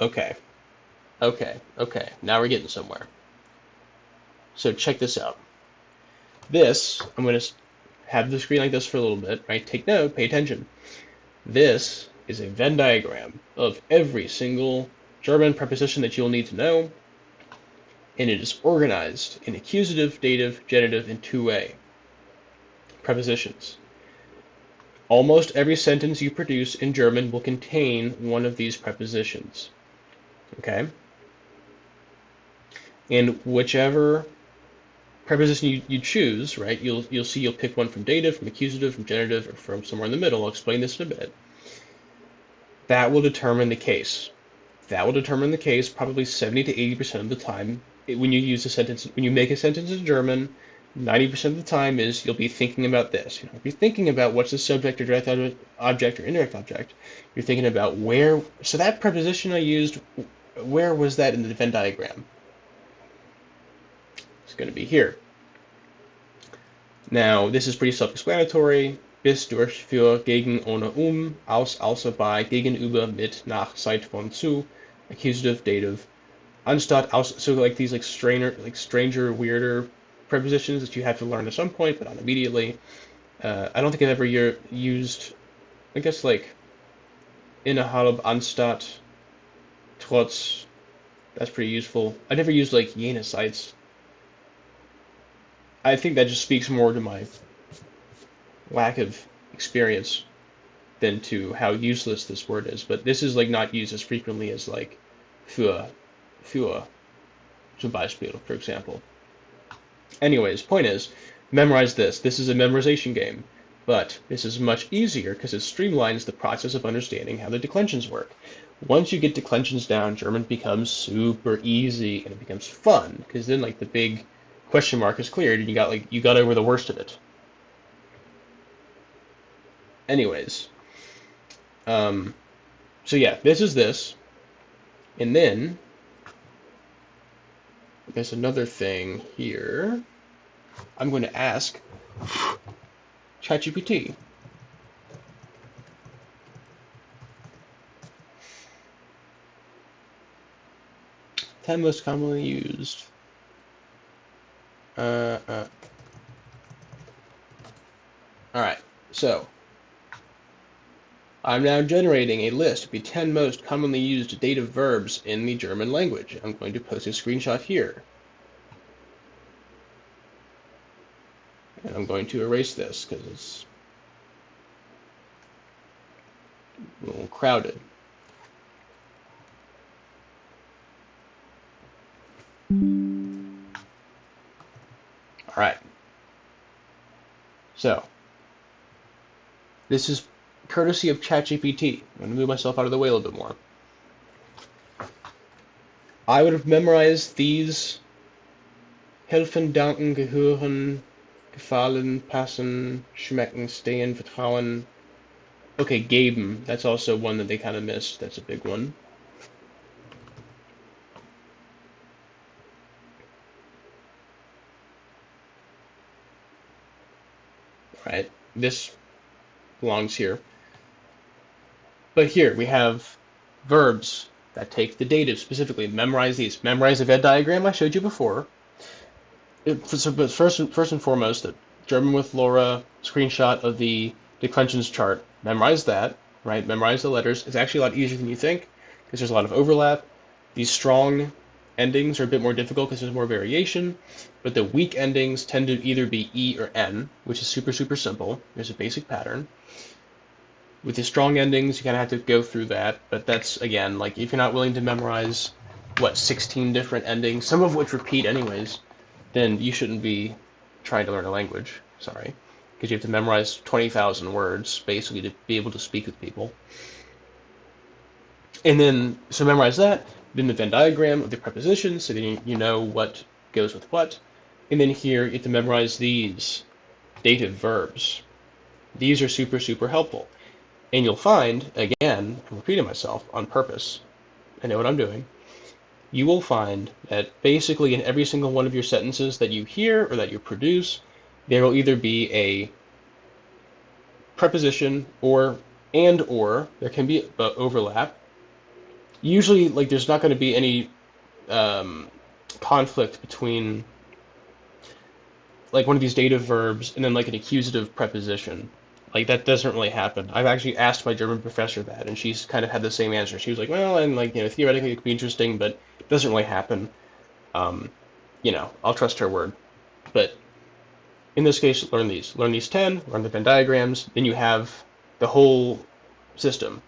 Okay, okay. Now we're getting somewhere. So check this out. This, I'm going to have the screen like this for a little bit, right? Take note, pay attention. This is a Venn diagram of every single German preposition that you'll need to know, and it is organized in accusative, dative, genitive, and two-way prepositions. Almost every sentence you produce in German will contain one of these prepositions. Okay? And whichever preposition you choose, right, you'll see you'll pick one from dative, from accusative, from genitive, or from somewhere in the middle. I'll explain this in a bit. That will determine the case. That will determine the case probably 70 to 80% of the time when you use a sentence. When you make a sentence in German, 90% of the time is you'll be thinking about this. You'll be thinking about what's the subject or direct object or indirect object. You're thinking about where. So that preposition I used, where was that in the Venn diagram? It's going to be here. Now, this is pretty self-explanatory. Bis, durch, für, gegen, ohne, aus, außer, bei, gegenüber, mit, nach, seit, von, zu, accusative, dative, anstatt, aus, so like these like stranger, weirder prepositions that you have to learn at some point, but not immediately. I don't think I've ever used, I guess like, innerhalb, anstatt, trotz. That's pretty useful. I never used like jenseits. I think that just speaks more to my lack of experience than to how useless this word is. But this is like not used as frequently as like für, zum Beispiel, for example. Anyways, point is, memorize this. This is a memorization game. But this is much easier because it streamlines the process of understanding how the declensions work. Once you get declensions down, German becomes super easy and it becomes fun because then like the big question mark is cleared and you got over the worst of it. Anyways, um, so yeah, this is this, and then there's another thing here. I'm going to ask ChatGPT. 10 most commonly used. Alright, so I'm now generating a list of the 10 most commonly used dative verbs in the German language. I'm going to post a screenshot here. And I'm going to erase this because it's a little crowded. Alright. So, this is courtesy of ChatGPT. I'm going to move myself out of the way a little bit more. I would have memorized these: helfen, danken, gehören, gefallen, passen, schmecken, stehen, vertrauen. Okay, geben. That's also one that they kind of missed. That's a big one. Right? This belongs here. But here we have verbs that take the dative specifically. Memorize these. Memorize the Venn diagram I showed you before. But first and foremost, the German with Laura screenshot of the declensions chart. Memorize that, right? Memorize the letters. It's actually a lot easier than you think because there's a lot of overlap. These strong endings are a bit more difficult because there's more variation, but the weak endings tend to either be E or N, which is super, super simple. There's a basic pattern. With the strong endings, you kind of have to go through that, but that's, again, like, if you're not willing to memorize, 16 different endings, some of which repeat anyways, then you shouldn't be trying to learn a language. Sorry. Because you have to memorize 20,000 words, basically, to be able to speak with people. And then, so memorize that, then the Venn diagram of the prepositions, so then you know what goes with what. And then here, you have to memorize these dative verbs. These are super, super helpful. And you'll find, again, I'm repeating myself on purpose, I know what I'm doing, you will find that basically in every single one of your sentences that you hear or that you produce, there will either be a preposition or there can be overlap. Usually, like, there's not going to be any conflict between like one of these dative verbs and then like an accusative preposition. Like, that doesn't really happen. I've actually asked my German professor that, and she's kind of had the same answer. She was like, well, and like, theoretically it could be interesting, but it doesn't really happen. I'll trust her word. But in this case, learn these. Learn these 10, learn the Venn diagrams, then you have the whole system.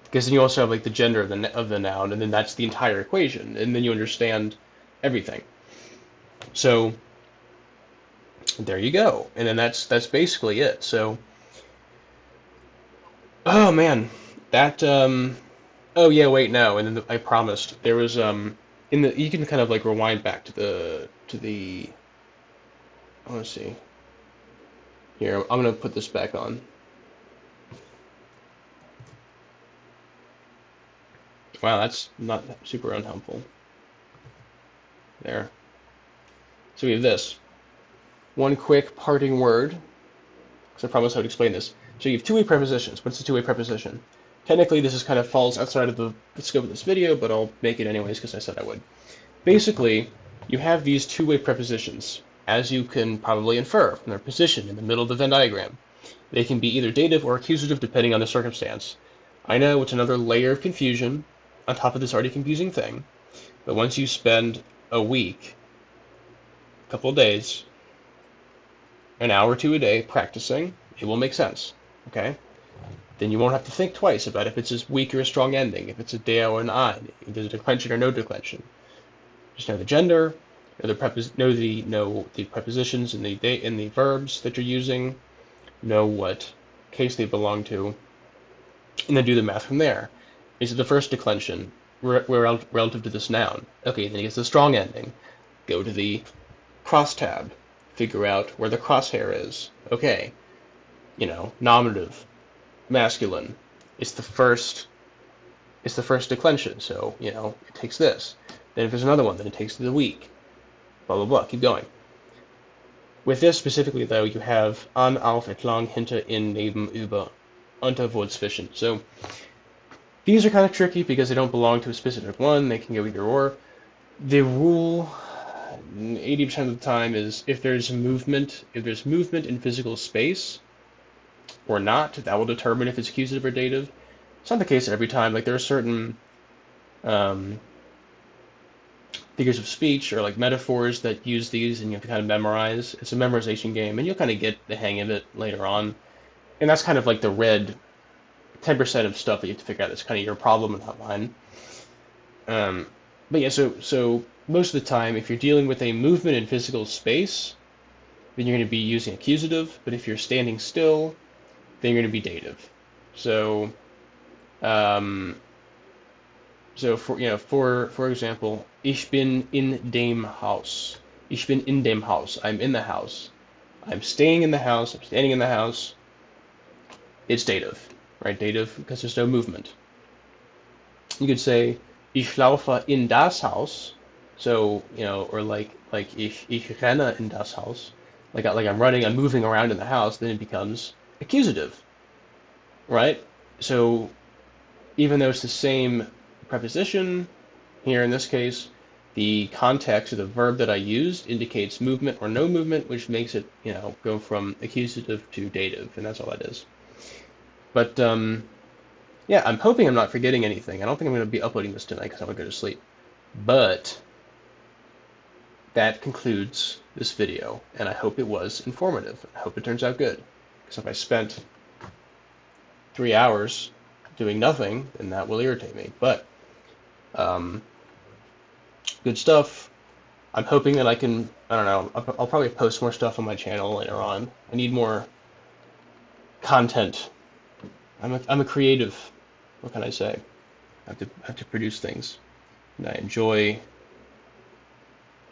Because then you also have like the gender of the noun, and then that's the entire equation, and then you understand everything. So there you go. And then that's basically it. So, oh man, that oh yeah, wait, no. And then I promised there was in the you can kind of like rewind back to the I want to see. Here, I'm gonna put this back on. Wow, that's not super unhelpful. There. So we have this. One quick parting word, because I promised I would explain this. So you have two-way prepositions. What's a two-way preposition? Technically, this is kind of falls outside of the scope of this video, but I'll make it anyways because I said I would. Basically, you have these two-way prepositions, as you can probably infer from their position in the middle of the Venn diagram. They can be either dative or accusative depending on the circumstance. I know it's another layer of confusion on top of this already confusing thing, but once you spend a week, a couple of days, an hour or two a day practicing, it will make sense, okay? Then you won't have to think twice about if it's a weak or a strong ending, if it's a der or an ein, if there's a declension or no declension. Just know the gender, know the prepositions and the verbs that you're using, know what case they belong to, and then do the math from there. Is it the first declension relative to this noun? Okay, then it gets the strong ending. Go to the cross tab, figure out where the crosshair is. Okay, nominative, masculine. It's the first. It's the first declension, so it takes this. Then if there's another one, then it takes the weak. Blah blah blah. Keep going. With this specifically, though, you have an, auf, entlang, hinter, in, neben, über, unter, wo, zwischen. So these are kind of tricky because they don't belong to a specific one. They can go either or. The rule 80% of the time is if there's movement in physical space or not, that will determine if it's accusative or dative. It's not the case every time. Like there are certain figures of speech or like metaphors that use these and you have to kind of memorize. It's a memorization game and you'll kind of get the hang of it later on. And that's kind of like the red 10% of stuff that you have to figure out. That's kind of your problem and not mine. But yeah, so most of the time, if you're dealing with a movement in physical space, then you're going to be using accusative. But if you're standing still, then you're going to be dative. So, for example, ich bin in dem Haus. Ich bin in dem Haus. I'm in the house. I'm staying in the house. I'm standing in the house. It's dative, right? Dative because there's no movement. You could say ich laufe in das Haus. So, or like ich renne in das Haus. Like I'm running, I'm moving around in the house, then it becomes accusative, right? So even though it's the same preposition, here in this case, the context of the verb that I used indicates movement or no movement, which makes it, go from accusative to dative, and that's all that is. But yeah, I'm hoping I'm not forgetting anything. I don't think I'm going to be uploading this tonight because I'm going to go to sleep. But that concludes this video, and I hope it was informative. I hope it turns out good. Because if I spent 3 hours doing nothing, then that will irritate me. But good stuff. I'm hoping that I can, I don't know, I'll probably post more stuff on my channel later on. I need more content. I'm a creative. What can I say? I have to produce things. And I enjoy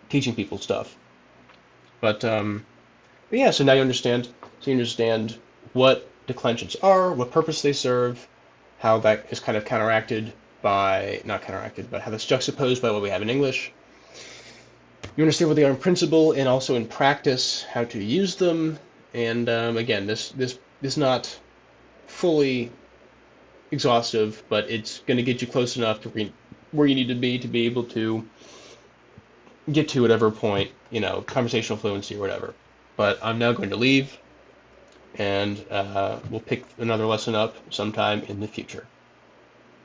teaching people stuff. But yeah, so now you understand. So you understand what declensions are, what purpose they serve, how that is kind of counteracted by, not counteracted, but how that's juxtaposed by what we have in English. You understand what they are in principle and also in practice, how to use them. And again, this is not fully exhaustive, but it's going to get you close enough to where you need to be able to get to whatever point, conversational fluency or whatever. But I'm now going to leave, and we'll pick another lesson up sometime in the future.